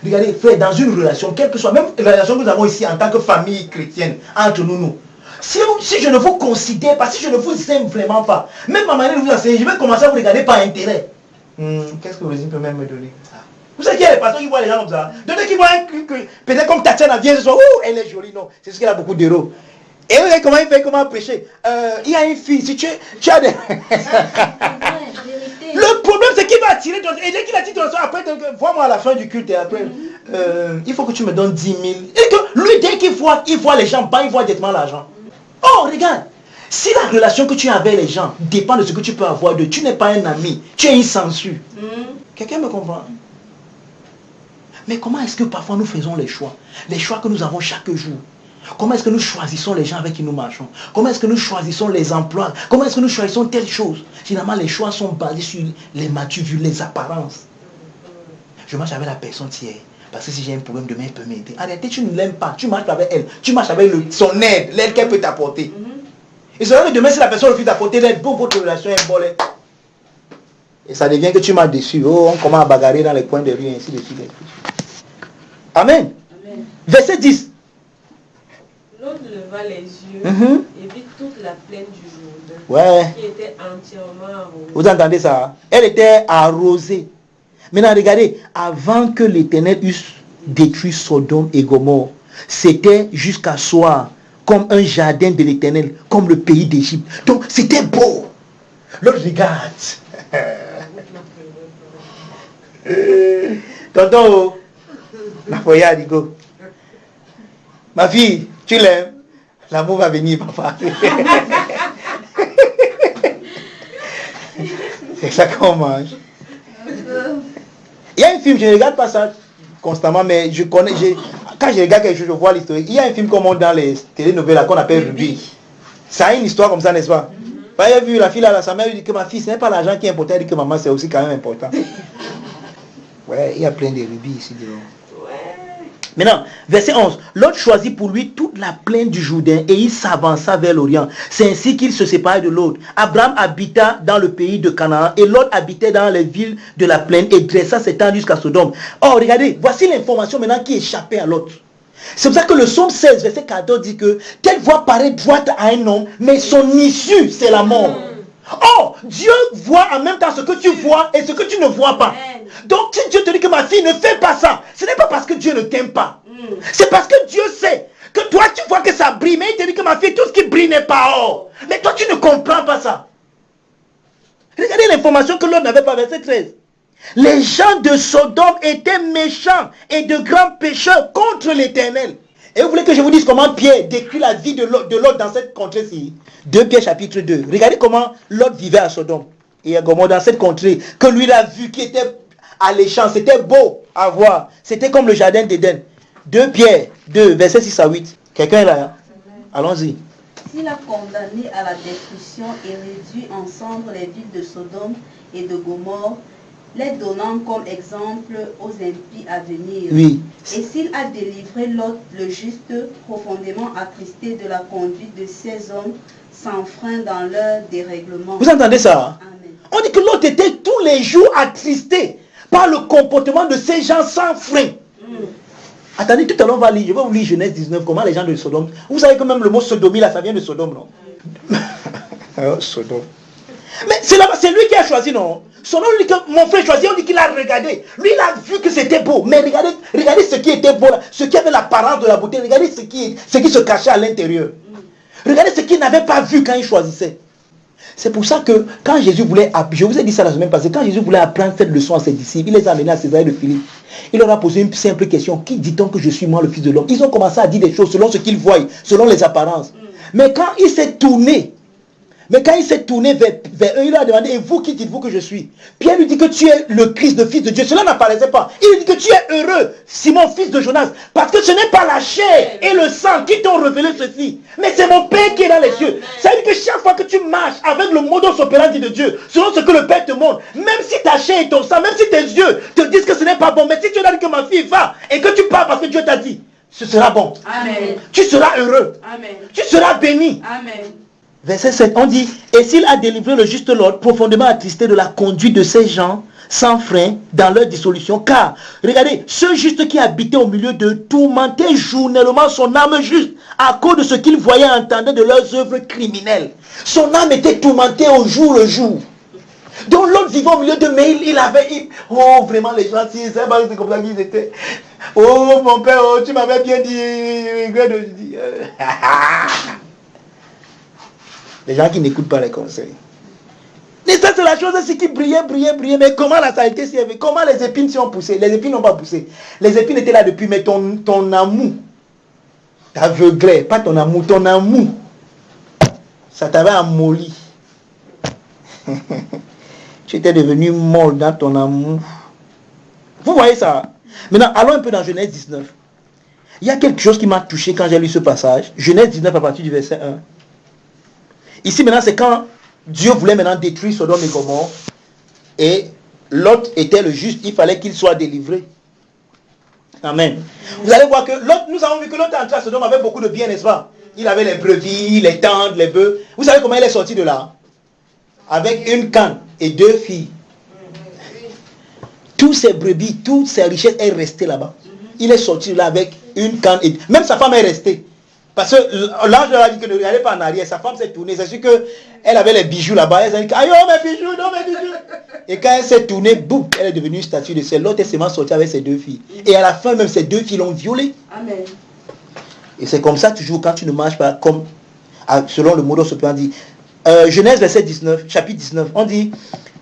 Regardez, frère, dans une relation, quelle que soit, même la relation que nous avons ici en tant que famille chrétienne, entre nous, si je ne vous considère pas, si je ne vous aime vraiment pas, même ma manière de vous enseigner, je vais commencer à vous regarder par intérêt. Qu'est-ce que vous peut même me donner? Vous savez qu'il y a des pasteurs qui voient les gens comme ça. D'autres qui voient peut-être comme Tatiana vient ce soir, elle est jolie, non. C'est ce qu'elle a beaucoup d'euros. Et vous savez comment il fait, comment prêcher. Il y a une fille, si tu as des... Le problème c'est qu'il va attirer ton... Et dès qu'il attire ton... Après, vois-moi à la fin du culte et après, il faut que tu me donnes 10 000. Et que lui, dès qu'il voit les gens, il voit directement l'argent. Oh, regarde. Si la relation que tu as avec les gens dépend de ce que tu peux avoir d'eux, tu n'es pas un ami, tu es une censure. Quelqu'un me comprend? Mais comment est-ce que parfois nous faisons les choix que nous avons chaque jour? Comment est-ce que nous choisissons les gens avec qui nous marchons? Comment est-ce que nous choisissons les emplois? Comment est-ce que nous choisissons telle chose? Finalement, les choix sont basés sur les matures vues, les apparences. Je marche avec la personne tiers. Parce que si j'ai un problème demain, elle peut m'aider. En réalité, tu ne l'aimes pas. Tu marches avec elle. Tu marches avec son aide, l'aide qu'elle peut t'apporter. Et c'est vrai que demain, si la personne refuse d'apporter l'aide, votre relation est bonne. Et ça devient que tu m'as déçu. Oh, on commence à bagarrer dans les coins de rue, ainsi de suite. Amen. Amen. Verset 10. L'autre leva les yeux et vit toute la plaine du Jourdain qui était entièrement arrosée. Vous entendez ça? Elle était arrosée. Maintenant, regardez, avant que l'Éternel eusse détruit Sodome et Gomorrhe, c'était jusqu'à soir comme un jardin de l'Éternel, comme le pays d'Égypte. Donc, c'était beau. L'autre regarde. Tonton, la foyer, Digo. Ma fille, tu l'aimes? L'amour va venir, papa. C'est ça qu'on mange. Il y a un film, je ne regarde pas ça constamment, mais je connais. Quand je regarde quelque chose, je vois l'historique. Il y a un film qu'on montre dans les télénovelas qu'on appelle Ruby. Ça a une histoire comme ça, n'est-ce pas? Vous avez vu la fille là, sa mère lui dit que ma fille, ce n'est pas l'argent qui est important, elle dit que maman, c'est aussi quand même important. Ouais, il y a plein de rubis ici dedans. Maintenant, verset 11. Lot choisit pour lui toute la plaine du Jourdain et il s'avança vers l'Orient. C'est ainsi qu'il se séparait de Lot. Abraham habita dans le pays de Canaan et Lot habitait dans les villes de la plaine et dressa ses tentes jusqu'à Sodome. Oh, regardez, voici l'information maintenant qui échappait à Lot. C'est pour ça que le psaume 16, verset 14 dit que telle voie paraît droite à un homme, mais son issue, c'est la mort. Oh, Dieu voit en même temps ce que tu vois et ce que tu ne vois pas. Donc, si Dieu te dit que ma fille ne fait pas ça, ce n'est pas parce que Dieu ne t'aime pas. C'est parce que Dieu sait que toi, tu vois que ça brille, mais il te dit que ma fille, tout ce qui brille n'est pas or. Mais toi, tu ne comprends pas ça. Regardez l'information que l'autre n'avait pas, verset 13. Les gens de Sodome étaient méchants et de grands pécheurs contre l'Éternel. Et vous voulez que je vous dise comment Pierre décrit la vie de Lot dans cette contrée-ci? 2 Pierre chapitre 2. Regardez comment Lot vivait à Sodome et à Gomorrhe, dans cette contrée que lui il a vu qui était alléchant, c'était beau à voir. C'était comme le jardin d'Éden. 2 Pierre 2, versets 6 à 8. Quelqu'un est là, hein? Allons-y. S'il a condamné à la destruction et réduit en cendres les villes de Sodome et de Gomorrhe, les donnant comme exemple aux impies à venir. Oui. Et s'il a délivré Lot le juste, profondément attristé de la conduite de ces hommes, sans frein dans leur dérèglement. Vous entendez ça? Amen. On dit que Lot était tous les jours attristé par le comportement de ces gens sans frein. Attendez, tout à l'heure on va lire, je vais vous lire Genèse 19, comment les gens de Sodome. Vous savez que même le mot sodomie là, ça vient de Sodome, non? Oh, Sodome. Mais c'est lui qui a choisi, non? Son nom dit que mon frère choisit, on dit qu'il a regardé. Lui, il a vu que c'était beau. Mais regardez ce qui était beau là, ce qui avait l'apparence de la beauté. Regardez ce qui se cachait à l'intérieur. Regardez ce qu'il n'avait pas vu quand il choisissait. C'est pour ça que quand Jésus voulait, je vous ai dit ça la semaine passée, quand Jésus voulait apprendre cette leçon à ses disciples, il les a amenés à Césarée de Philippe. Il leur a posé une simple question. Qui dit-on que je suis moi le Fils de l'homme? Ils ont commencé à dire des choses selon ce qu'ils voient, selon les apparences. Mais quand il s'est tourné vers eux, il leur a demandé, et vous, qui dites-vous que je suis? Pierre lui dit que tu es le Christ, le Fils de Dieu. Cela n'apparaissait pas. Il lui dit que tu es heureux, Simon, fils de Jonas, parce que ce n'est pas la chair et le sang qui t'ont révélé ceci, mais c'est mon Père qui est dans les cieux. Ça veut dire que chaque fois que tu marches avec le modus operandi de Dieu, selon ce que le Père te montre, même si ta chair et ton sang, même si tes yeux te disent que ce n'est pas bon, mais si tu as dit que ma fille va, et que tu pars parce que Dieu t'a dit, ce sera bon. Amen. Tu seras heureux. Amen. Tu seras béni. Amen. Verset 7, on dit, et s'il a délivré le juste Lot, profondément attristé de la conduite de ces gens, sans frein, dans leur dissolution, car, regardez, ce juste qui habitait au milieu d'eux, tourmentait journellement son âme juste, à cause de ce qu'il voyait et entendait de leurs œuvres criminelles. Son âme était tourmentée au jour le jour. Donc l'autre vivait au milieu d'eux, mais il avait, oh vraiment les gens, c'est comme ça qu'ils étaient. Oh mon père, oh, tu m'avais bien dit, les gens qui n'écoutent pas les conseils. Et ça, c'est la chose aussi qui brillait. Mais comment la saleté s'y est fait? Comment les épines s'y ont poussé? Les épines n'ont pas poussé. Les épines étaient là depuis, mais ton amour t'aveuglait. Pas ton amour. Ça t'avait amolli. Tu étais devenu molle dans ton amour. Vous voyez ça? Maintenant, allons un peu dans Genèse 19. Il y a quelque chose qui m'a touché quand j'ai lu ce passage. Genèse 19 à partir du verset 1. Ici maintenant c'est quand Dieu voulait maintenant détruire Sodome et Gomorrhe et Lot était le juste, il fallait qu'il soit délivré. Amen. Vous allez voir que Lot, nous avons vu que Lot est entré à Sodome avec beaucoup de biens, n'est-ce pas? Il avait les brebis, les tentes, les bœufs. Vous savez comment il est sorti de là? Avec une canne et 2 filles. Tous ses brebis, toutes ses richesses est resté là-bas. Il est sorti de là avec une canne et même sa femme est restée. Parce que l'ange leur a dit que ne regardez pas en arrière. Sa femme s'est tournée. C'est sûr qu'elle avait les bijoux là-bas. Elle s'est dit, aïe, oh, mes bijoux, non, mes bijoux. Et quand elle s'est tournée, boum, elle est devenue une statue de sel. L'autre est seulement sortie avec ses 2 filles. Et à la fin, même ces 2 filles l'ont violée. Amen. Et c'est comme ça toujours quand tu ne marches pas comme selon le modus operandi. Genèse verset 19, chapitre 19, on dit,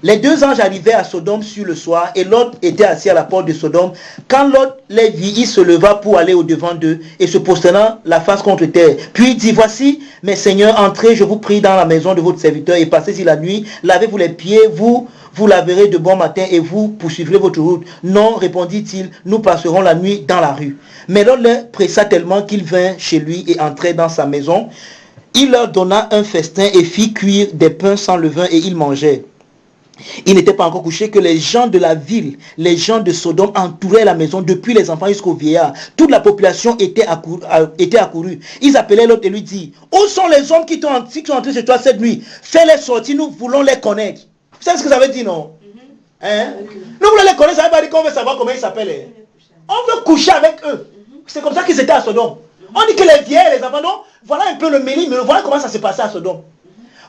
Les deux anges arrivaient à Sodome sur le soir et Lot était assis à la porte de Sodome. Quand Lot les vit, il se leva pour aller au-devant d'eux et se prosternant la face contre terre. Puis il dit, voici, mes seigneurs, entrez, je vous prie dans la maison de votre serviteur et passez-y la nuit. Lavez-vous les pieds, vous laverez de bon matin et vous poursuivrez votre route. Non, répondit-il, nous passerons la nuit dans la rue. Mais Lot les pressa tellement qu'il vint chez lui et entrait dans sa maison. Il leur donna un festin et fit cuire des pains sans levain et ils mangeaient. Il n'était pas encore couché que les gens de la ville, les gens de Sodome entouraient la maison depuis les enfants jusqu'aux vieillards. Toute la population était accourue. Ils appelaient l'autre et lui disaient, où sont les hommes qui sont entrés chez toi cette nuit? Fais-les sortir, nous voulons les connaître. Vous savez ce que ça veut dire, non? Hein? Nous voulons les connaître, ça veut pas dire qu'on veut savoir comment ils s'appellent. On veut coucher avec eux. C'est comme ça qu'ils étaient à Sodome. On dit que les vieillards et les enfants, non, voilà un peu le méli, mais voilà comment ça s'est passé à Sodome.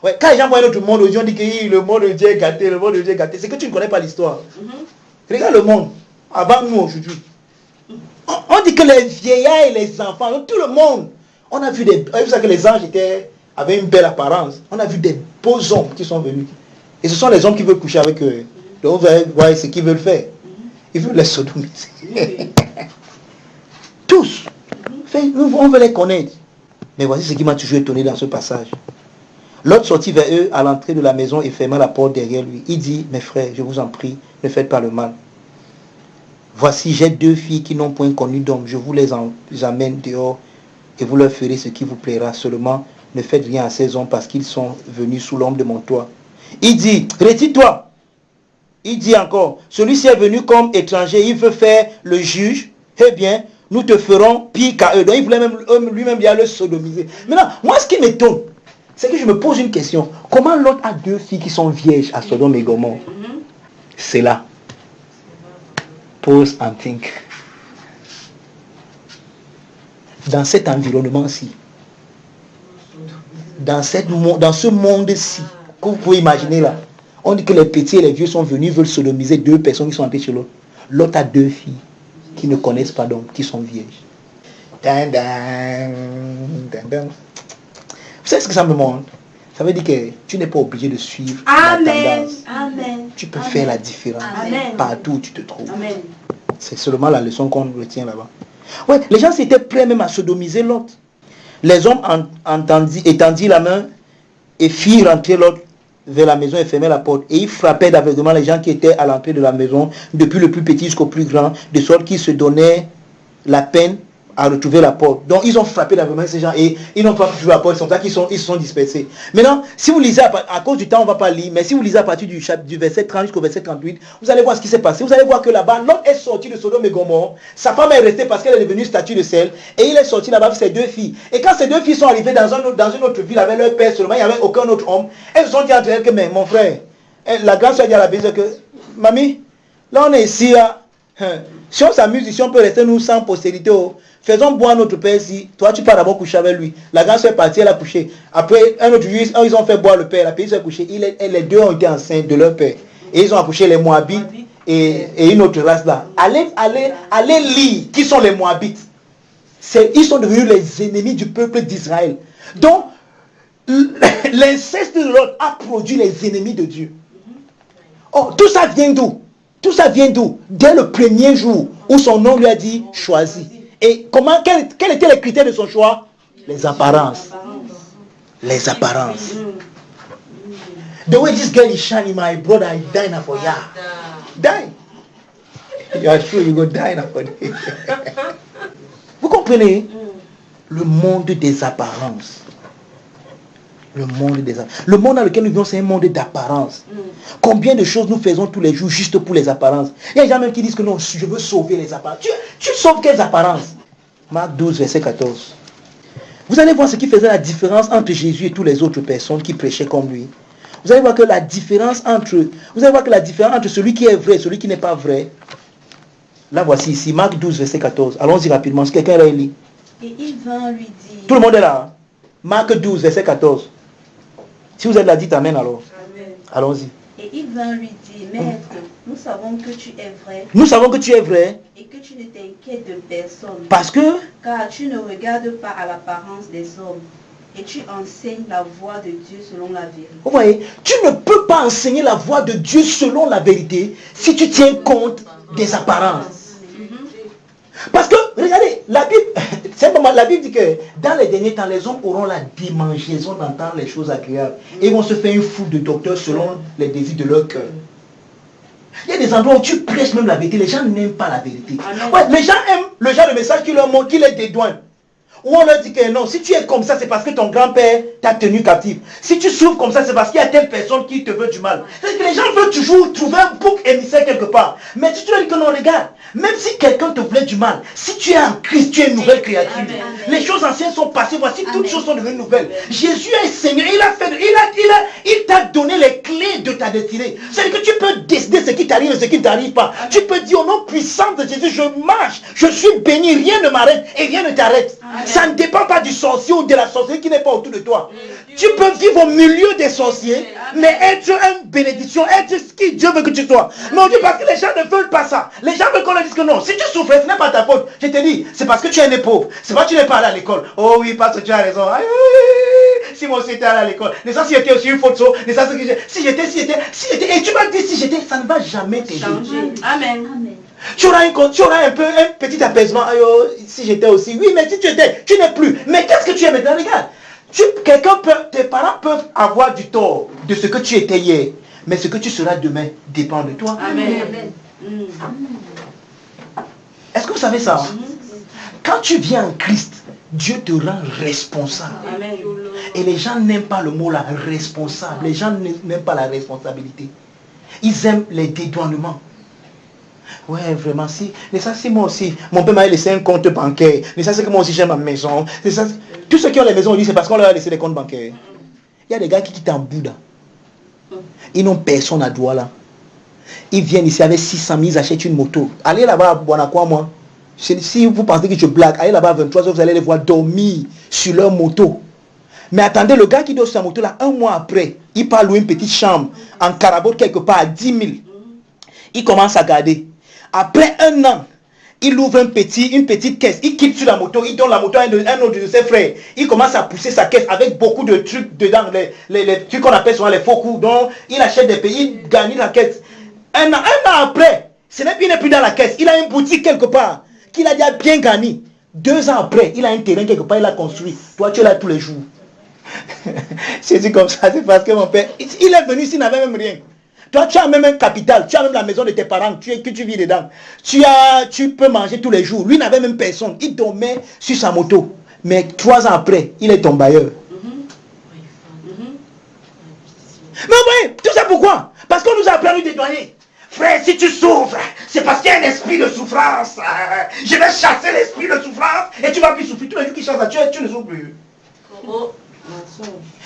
Ouais, quand les gens voient notre monde, on dit que le monde de Dieu est gâté, le monde de Dieu est gâté. C'est que tu ne connais pas l'histoire. Regarde le monde, avant nous aujourd'hui. On dit que les vieillards et les enfants, tout le monde, on a vu que les anges avaient une belle apparence. On a vu des beaux hommes qui sont venus. Et ce sont les hommes qui veulent coucher avec eux. Donc vous allez voir ce qu'ils veulent faire. Ils veulent les sodomiser. Tous. On veut les connaître. Mais voici ce qui m'a toujours étonné dans ce passage. L'autre sortit vers eux à l'entrée de la maison et ferma la porte derrière lui. Il dit, mes frères, je vous en prie, ne faites pas le mal. Voici, j'ai 2 filles qui n'ont point connu d'homme. Je vous les amène dehors et vous leur ferez ce qui vous plaira. Seulement, ne faites rien à ces hommes parce qu'ils sont venus sous l'ombre de mon toit. Il dit, retire-toi. Il dit encore, celui-ci est venu comme étranger, il veut faire le juge. Eh bien, nous te ferons pire qu'à eux. Donc il voulait lui-même bien le sodomiser. Maintenant, moi ce qui m'étonne, c'est que je me pose une question. Comment l'autre a 2 filles qui sont vierges à Sodome et Gomorrhe? C'est là. Pause and think. Dans cet environnement-ci, dans ce monde-ci, que vous pouvez imaginer là, on dit que les petits et les vieux sont venus, veulent sodomiser 2 personnes qui sont entrées chez l'autre. L'autre a 2 filles qui ne connaissent pas d'homme, qui sont vierges. Vous savez ce que ça me montre? Ça veut dire que tu n'es pas obligé de suivre la tendance. Amen. Tu peux faire la différence partout où tu te trouves. Amen. C'est seulement la leçon qu'on retient là-bas. Ouais, les gens s'étaient prêts même à sodomiser l'autre. Les hommes étendirent la main et firent rentrer l'autre vers la maison et fermer la porte. Et ils frappaient d'aveuglement les gens qui étaient à l'entrée de la maison, depuis le plus petit jusqu'au plus grand, de sorte qu'ils se donnaient la peine à retrouver la porte. Donc ils ont frappé d'aveuglement ces gens et ils n'ont pas pu trouver la porte. C'est comme ça qu'ils se sont dispersés. Maintenant, si vous lisez, à cause du temps, on ne va pas lire, mais si vous lisez à partir du verset 30 jusqu'au verset 38, vous allez voir ce qui s'est passé. Vous allez voir que là-bas, l'homme est sorti de Sodome et Gomorrhe. Sa femme est restée parce qu'elle est devenue statue de sel. Et il est sorti là-bas avec ses 2 filles. Et quand ces 2 filles sont arrivées dans une autre ville avec leur père seulement, il n'y avait aucun autre homme. Elles se sont dit entre elles que, mais mon frère, la grande soeur dit à la bise que, mamie, là on est ici, si on s'amuse ici, on peut rester nous sans postérité. Faisons boire notre père ici. Toi, tu pars d'abord coucher avec lui. La grande soeur est partie, elle a couché. Après, un autre jour, ils ont fait boire le père. La petite soeur est couchée. Les 2 ont été enceintes de leur père. Et ils ont accouché les Moabites et une autre race là. Allez lire qui sont les Moabites. Ils sont devenus les ennemis du peuple d'Israël. Donc, l'inceste de l'autre a produit les ennemis de Dieu. Oh, tout ça vient d'où? Tout ça vient d'où? Dès le premier jour où son nom lui a dit choisis. Et quels étaient les critères de son choix? Les apparences. Les apparences. The way this girl is shining, my brother, I die now for ya. Die. You are sure you go die now for this. Vous comprenez? Le monde des apparences. Le monde dans lequel nous vivons, c'est un monde d'apparence. Combien de choses nous faisons tous les jours juste pour les apparences? Il y a des gens même qui disent que non, je veux sauver les apparences. Tu sauves quelles apparences? Marc 12, verset 14. Vous allez voir ce qui faisait la différence entre Jésus et toutes les autres personnes qui prêchaient comme lui. Vous allez voir que la différence entre celui qui est vrai et celui qui n'est pas vrai. Là voici ici, Marc 12, verset 14. Allons-y rapidement. Si quelqu'un l'a lu. Et il vint lui dire. Tout le monde est là. Hein? Marc 12, verset 14. Si vous êtes là, dites Amen alors. Amen. Allons-y. Et il vint lui dire, Maître, nous savons que tu es vrai. Nous savons que tu es vrai. Et que tu ne t'inquiètes de personne. Parce que. Car tu ne regardes pas à l'apparence des hommes. Et tu enseignes la voie de Dieu selon la vérité. Vous voyez, tu ne peux pas enseigner la voie de Dieu selon la vérité si tu tiens compte des apparences. Parce que, regardez, la Bible, la Bible dit que dans les derniers temps, les hommes auront la démangeaison d'entendre les choses agréables. Et ils vont se faire une foule de docteurs selon les désirs de leur cœur. Il y a des endroits où tu prêches même la vérité, les gens n'aiment pas la vérité. Ouais, les gens aiment le genre de message qui leur montre, qui les dédouane. Où on leur dit que non, si tu es comme ça, c'est parce que ton grand-père t'a tenu captif. Si tu souffres comme ça, c'est parce qu'il y a telle personne qui te veut du mal. C'est que les gens veulent toujours trouver un bouc émissaire quelque part. Mais si tu leur dis que non, regarde, même si quelqu'un te voulait du mal, si tu es en Christ, tu es une nouvelle créature. Amen. Les choses anciennes sont passées, voici toutes choses sont devenues nouvelles. Jésus est Seigneur, il t'a donné les clés de ta destinée. C'est-à-dire que tu peux décider ce qui t'arrive et ce qui ne t'arrive pas. Amen. Tu peux dire au nom puissant de Jésus, je marche, je suis béni, rien ne m'arrête et rien ne t'arrête. Ça ne dépend pas du sorcier ou de la sorcière qui n'est pas autour de toi. Tu peux vivre au milieu des sorciers, mais être une bénédiction, être ce qui Dieu veut que tu sois. Mais on dit parce que les gens ne veulent pas ça. Les gens veulent qu'on leur dise que non, si tu souffres, ce n'est pas ta faute. Je te dis, c'est parce que tu es né pauvre. C'est parce que tu n'es pas allé à l'école. Oh oui, parce que tu as raison. Aïe, si moi aussi j'étais allé à l'école. Mais ça, si j'étais aussi une faute, si j'étais, et tu vas dire si j'étais, ça ne va jamais t'aider. Amen. Tu auras un petit apaisement. Oh, si j'étais aussi. Oui, mais si tu étais, tu n'es plus. Mais qu'est-ce que tu es maintenant? Regarde. Tes parents peuvent avoir du tort de ce que tu étais hier. Mais ce que tu seras demain dépend de toi. Amen. Est-ce que vous savez ça? Quand tu viens en Christ, Dieu te rend responsable. Amen. Et les gens n'aiment pas le mot là, responsable. Les gens n'aiment pas la responsabilité. Ils aiment les dédouanements. Ouais, vraiment, si. Mais ça, c'est moi aussi. Mon père m'a laissé un compte bancaire. Mais ça, c'est que moi aussi, j'aime ma maison. Ça, tous ceux qui ont les maisons, c'est parce qu'on leur a laissé des comptes bancaires. Il y a des gars qui quittent en Bouddha. Ils n'ont personne à Douala. Ils viennent ici avec 600 000, ils achètent une moto. Allez là-bas à Bonacqua, moi. Si vous pensez que je blague, allez là-bas à 23h, vous allez les voir dormir sur leur moto. Mais attendez, le gars qui dort sur sa moto là, un mois après, il part louer une petite chambre en Carabote quelque part à 10 000. Il commence à garder. Après un an, il ouvre une petite caisse. Il quitte sur la moto, il donne la moto à un autre de ses frères. Il commence à pousser sa caisse avec beaucoup de trucs dedans, les trucs qu'on appelle souvent les faux coups. Donc, il achète des pays, il gagne la caisse. Un an après, il n'est plus dans la caisse. Il a une boutique quelque part qu'il a déjà bien gagné. 2 ans après, il a un terrain quelque part, il a construit. Toi, tu es là tous les jours. C'est dit comme ça, c'est parce que mon père, il est venu ici, il n'avait même rien. Toi, tu as même un capital, tu as même la maison de tes parents, que tu vis dedans. Tu peux manger tous les jours. Lui n'avait même personne. Il dormait sur sa moto. Mais 3 ans après, il est ton bailleur. Mais oui, tout ça pourquoi? Parce qu'on nous a appris à nous dédouaner. Frère, si tu souffres, c'est parce qu'il y a un esprit de souffrance. Je vais chasser l'esprit de souffrance et tu vas plus souffrir. Tous les jours qui chassent, tu ne souffres plus.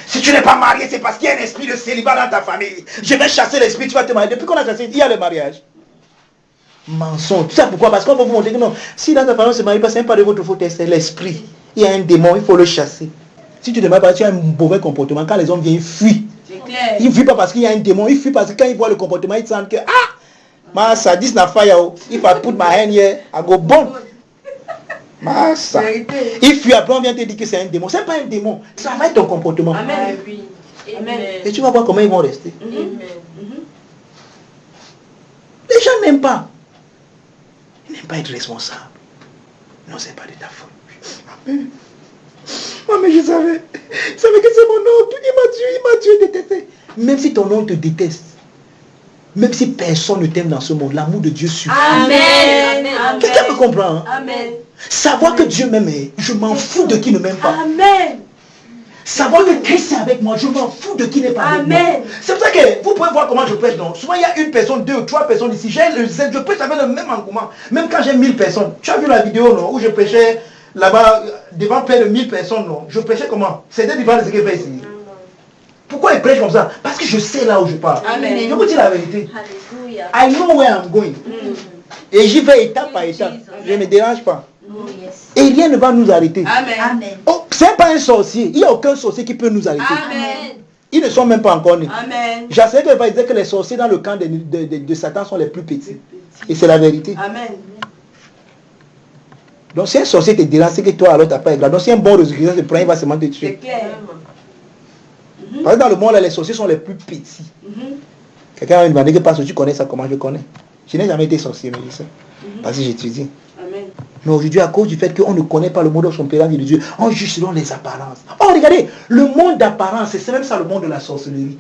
Si tu n'es pas marié, c'est parce qu'il y a un esprit de célibat dans ta famille. Je vais chasser l'esprit, tu vas te marier. Depuis qu'on a chassé, il y a le mariage. Mensonge. Tu sais pourquoi? Parce qu'on va vous montrer que non. Si dans ta famille on ne se marie pas, ce n'est pas de votre faute, c'est l'esprit. Il y a un démon, il faut le chasser. Si tu ne te maries pas, tu as un mauvais comportement. Quand les hommes viennent, ils fuient. Ils ne fuient pas parce qu'il y a un démon, ils fuient parce que quand ils voient le comportement, ils sentent que ma sadis na fire. If I put my hand here, I go bon. Massa. Il fuit, après on vient te dire que c'est un démon. Ce n'est pas un démon. Ça va être ton comportement. Amen. Amen. Et tu vas voir comment ils vont rester. Les gens n'aiment pas. Ils n'aiment pas être responsables. Non, ce n'est pas de ta faute. Amen. Oh, mais je savais que c'est mon oncle. Il m'a tué, détesté. Même si ton oncle te déteste, même si personne ne t'aime dans ce monde, l'amour de Dieu suffit. Amen. Quelqu'un me comprend? Amen. Savoir que Dieu m'aime, je m'en fous de qui ne m'aime pas. Amen. Savoir que Christ est avec moi, je m'en fous de qui n'est pas avec moi. Amen. C'est pour ça que vous pouvez voir comment je prêche. Donc, souvent il y a une personne, 2 ou 3 personnes ici. Je prêche avec le même engouement. Même quand j'ai 1000 personnes. Tu as vu la vidéo non, où je prêchais là-bas devant près de 1000 personnes. Non, je prêchais comment? C'était différent de ce que je fais ici. Pourquoi il prêche comme ça? Parce que je sais là où je pars. Amen. Je vous dis la vérité. Alléluia. I know where I'm going. Et j'y vais étape par étape. Je ne me dérange pas. Oh, yes. Et rien ne va nous arrêter. Amen. Amen. Oh, c'est pas un sorcier. Il n'y a aucun sorcier qui peut nous arrêter. Amen. Ils ne sont même pas encore nés. Amen. J'essaie de dire que les sorciers dans le camp de Satan sont les plus petits. Et c'est la vérité. Amen. Donc si un sorcier te dérange, c'est que toi alors tu n'as pas grave. Donc si un bon résultat te prend, il va seulement te tuer. C'est clair. Parce que dans le monde, là, les sorciers sont les plus petits. Quelqu'un va me demander que parce que tu connais ça, comment je connais. Je n'ai jamais été sorcier, mais je sais. Parce que j'étudie. Amen. Mais aujourd'hui, à cause du fait qu'on ne connaît pas le monde de son père de Dieu, on juge selon les apparences. Oh, regardez, le monde d'apparence, c'est même ça le monde de la sorcellerie.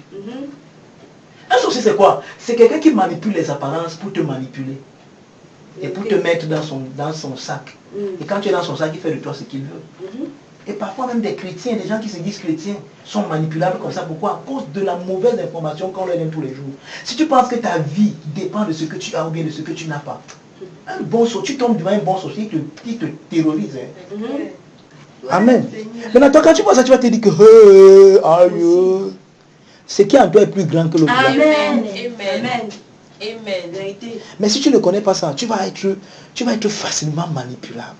Un sorcier, c'est quoi? C'est quelqu'un qui manipule les apparences pour te manipuler. Et pour te mettre dans son sac. Et quand tu es dans son sac, il fait de toi ce qu'il veut. Et parfois même des chrétiens, des gens qui se disent chrétiens, sont manipulables comme ça. Pourquoi? À cause de la mauvaise information qu'on leur donne tous les jours. Si tu penses que ta vie dépend de ce que tu as ou bien de ce que tu n'as pas, un bon sorcier, tu tombes devant un bon sorcier qui te terrorise. Amen. Maintenant, toi, quand tu vois ça, tu vas te dire que aïe, ce qui en toi est plus grand que le Amen. Amen. Amen. Amen. Vérité. Mais si tu ne connais pas ça, tu vas être facilement manipulable.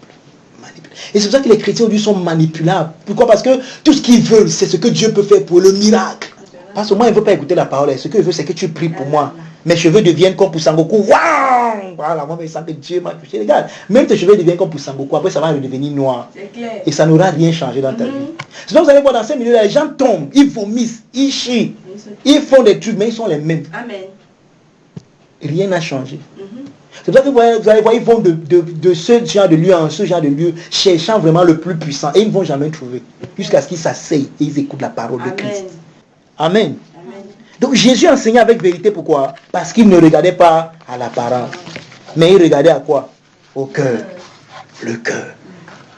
Et c'est pour ça que les chrétiens aujourd'hui sont manipulables. Pourquoi? Parce que tout ce qu'ils veulent, c'est ce que Dieu peut faire pour le miracle. Parce que moi, il ne veut pas écouter la parole. Ce qu'il veut, c'est que tu pries pour moi. Mes cheveux deviennent comme pour Sangoku. Waouh! Voilà, moi, je sens que Dieu m'a touché. Regarde, même tes cheveux deviennent comme pour Sangoku. Après, ça va redevenir noir. C'est clair. Et ça n'aura rien changé dans ta vie. Sinon, vous allez voir dans ces milieux-là, les gens tombent, ils vomissent, ils chient, ils font des trucs, mais ils sont les mêmes. Amen. Rien n'a changé. C'est pour ça que vous allez voir, ils vont de ce genre de lieu en ce genre de lieu, cherchant vraiment le plus puissant. Et ils ne vont jamais trouver. Jusqu'à ce qu'ils s'asseyent et ils écoutent la parole de Christ. Amen. Donc Jésus enseignait avec vérité. Pourquoi? Parce qu'il ne regardait pas à l'apparence. Mais il regardait à quoi? Au cœur. Le cœur.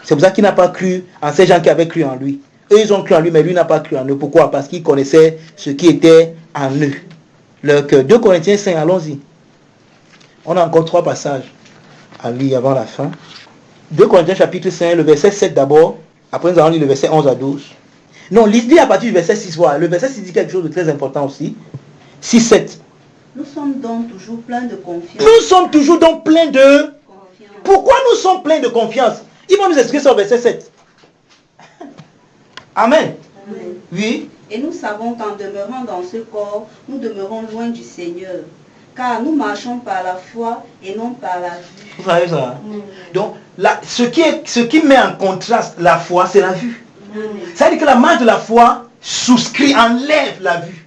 C'est pour ça qu'il n'a pas cru en ces gens qui avaient cru en lui. Eux, ils ont cru en lui, mais lui n'a pas cru en eux. Pourquoi? Parce qu'il connaissait ce qui était en eux. Leur cœur. 2 Corinthiens 5, allons-y. On a encore 3 passages à lire avant la fin. 2 Corinthiens chapitre 5, le verset 7 d'abord. Après nous allons lire le verset 11 à 12. Non, lis à partir du verset 6. Voilà. Le verset 6 dit quelque chose de très important aussi. 6, 7. Nous sommes donc toujours pleins de confiance. Nous sommes toujours donc pleins de Confiance. Pourquoi nous sommes pleins de confiance? Il va nous expliquer ça au verset 7. Amen. Amen. Oui. Et nous savons qu'en demeurant dans ce corps, nous demeurons loin du Seigneur. Car nous marchons par la foi et non par la vue. Vous savez ça? Donc, là, ce qui met en contraste la foi, c'est la vue. Ça veut dire que la marche de la foi souscrit, enlève la vue.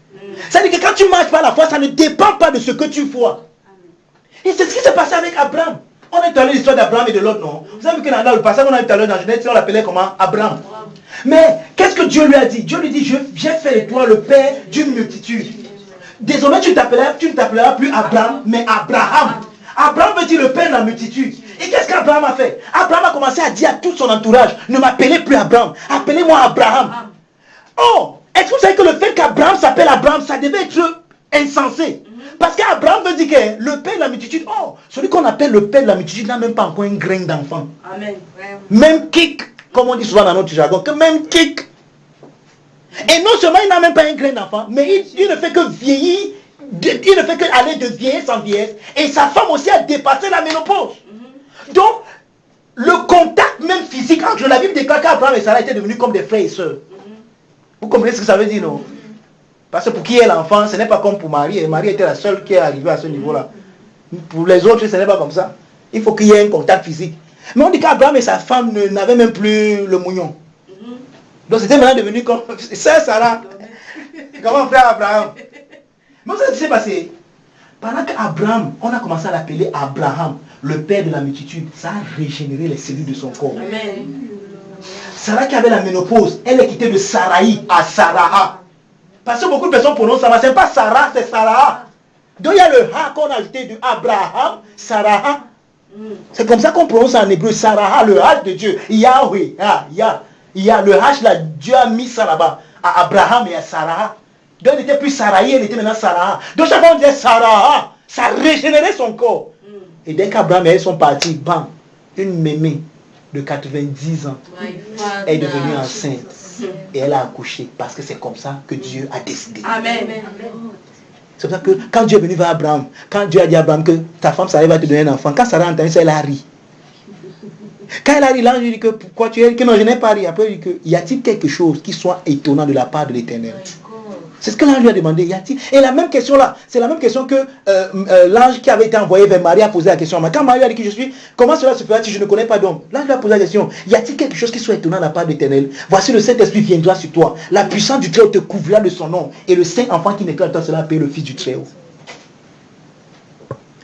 Ça veut dire que quand tu marches par la foi, ça ne dépend pas de ce que tu vois. Et c'est ce qui s'est passé avec Abraham. On a étalé l'histoire d'Abraham et de l'autre, non? Vous savez que dans le passage, on a étalé dans Genèse, on l'appelait comment? Abraham. Mais qu'est-ce que Dieu lui a dit? Dieu lui dit, j'ai fait de toi le père d'une multitude. Désormais, tu ne t'appelleras plus Abraham, mais Abraham. Abraham veut dire le père de la multitude. Et qu'est-ce qu'Abraham a fait? Abraham a commencé à dire à tout son entourage, ne m'appelez plus Abraham, appelez-moi Abraham. Oh, est-ce que vous savez que le fait qu'Abraham s'appelle Abraham, ça devait être insensé? Parce qu'Abraham veut dire que le père de la multitude, oh, celui qu'on appelle le père de la multitude n'a même pas encore un grain d'enfant. Amen. Même kick, comme on dit souvent dans notre jargon, que même kick. Et non seulement il n'a même pas un grain d'enfant, mais il ne fait que vieillir, il ne fait que aller de vieillesse en vieillesse. Et sa femme aussi a dépassé la ménopause. Donc, le contact même physique entre la Bible déclare qu'Abraham et Sarah étaient devenus comme des frères et sœurs. Vous comprenez ce que ça veut dire, non? Parce que pour qui est l'enfant, ce n'est pas comme pour Marie. Et Marie était la seule qui est arrivée à ce niveau-là. Pour les autres, ce n'est pas comme ça. Il faut qu'il y ait un contact physique. Mais on dit qu'Abraham et sa femme n'avaient même plus le moignon. Donc c'était maintenant devenu comme sœur Sarah. Comment frère Abraham. Mais vous savez ce qui s'est passé? Pendant qu'Abraham, on a commencé à l'appeler Abraham, le père de la multitude, ça a régénéré les cellules de son corps. Amen. Sarah qui avait la ménopause, elle est quittée de Sarai à Sarah. Parce que beaucoup de personnes prononcent Sarah, c'est pas Sarah, c'est Sarah. Donc il y a le Ha qu'on a ajouté de Abraham, Sarah. C'est comme ça qu'on prononce en hébreu Sarah, le H de Dieu. Yahweh, il y a le H là, Dieu a mis ça là-bas, à Abraham et à Sarah. Donc elle n'était plus Sarai, elle était maintenant Sarah. Donc chaque fois on disait Sarah, ça régénérait son corps. Et dès qu'Abraham et elle sont partis, bam, une mémé de 90 ans est devenue enceinte. Et elle a accouché parce que c'est comme ça que Dieu a décidé. Amen. C'est pour ça que quand Dieu est venu vers Abraham, quand Dieu a dit à Abraham que ta femme Sarah va te donner un enfant, quand Sarah a entendu ça, elle a ri. Quand elle a ri, l'ange lui dit que pourquoi tu es, que non, je n'ai pas ri. Après il dit que y a-t-il quelque chose qui soit étonnant de la part de l'Éternel? C'est ce que l'ange lui a demandé. Y a-t-il? Et la même question là, c'est la même question que l'ange qui avait été envoyé vers Marie a posé la question. Mais quand Marie a dit que je suis, comment cela se fera si je ne connais pas d'homme? L'ange lui a posé la question. Y a-t-il quelque chose qui soit étonnant de la part de l'Éternel? Voici, le Saint-Esprit viendra sur toi. La puissance du Très-Haut te couvrira de son nom. Et le Saint-Enfant qui naîtra de toi sera appelé le Fils du Très-Haut.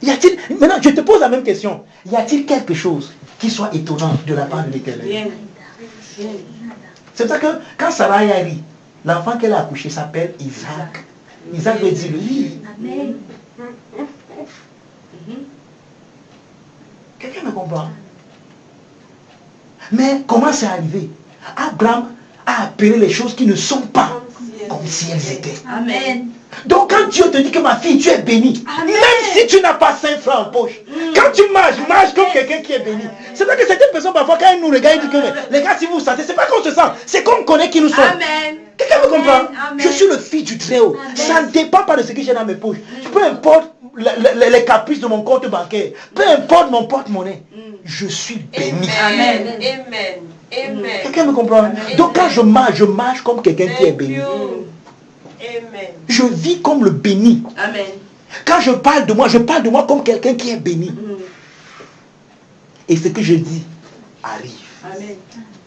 Y a-t-il, maintenant je te pose la même question. Y a-t-il quelque chose qui soit étonnant de la part de l'Éternel? C'est pour ça que quand Sarah a ri, l'enfant qu'elle a accouché s'appelle Isaac. Isaac veut dire le livre. Amen. Quelqu'un me comprend? Mais comment c'est arrivé? Abraham a appelé les choses qui ne sont pas comme si elles étaient. Amen. Donc quand Dieu te dit que ma fille, tu es bénie, Amen. même si tu n'as pas 5 francs en poche, quand tu marches comme quelqu'un qui est béni. C'est vrai que certaines personnes, parfois, quand elles nous regardent, ils disent que les gars, si vous vous sentez, c'est pas qu'on se sent, c'est qu'on connaît qui nous sommes. Amen. Quelqu'un me comprend? Amen. Je suis le fils du Très-Haut. Ça ne dépend pas de ce que j'ai dans mes poches. Peu importe les caprices de mon compte bancaire, peu importe mon porte-monnaie, je suis béni. Amen. Amen. Amen. Quelqu'un me comprend? Donc quand je marche comme quelqu'un qui est béni. Amen. Je vis comme le béni. Amen. Quand je parle de moi comme quelqu'un qui est béni. Et ce que je dis arrive. Amen.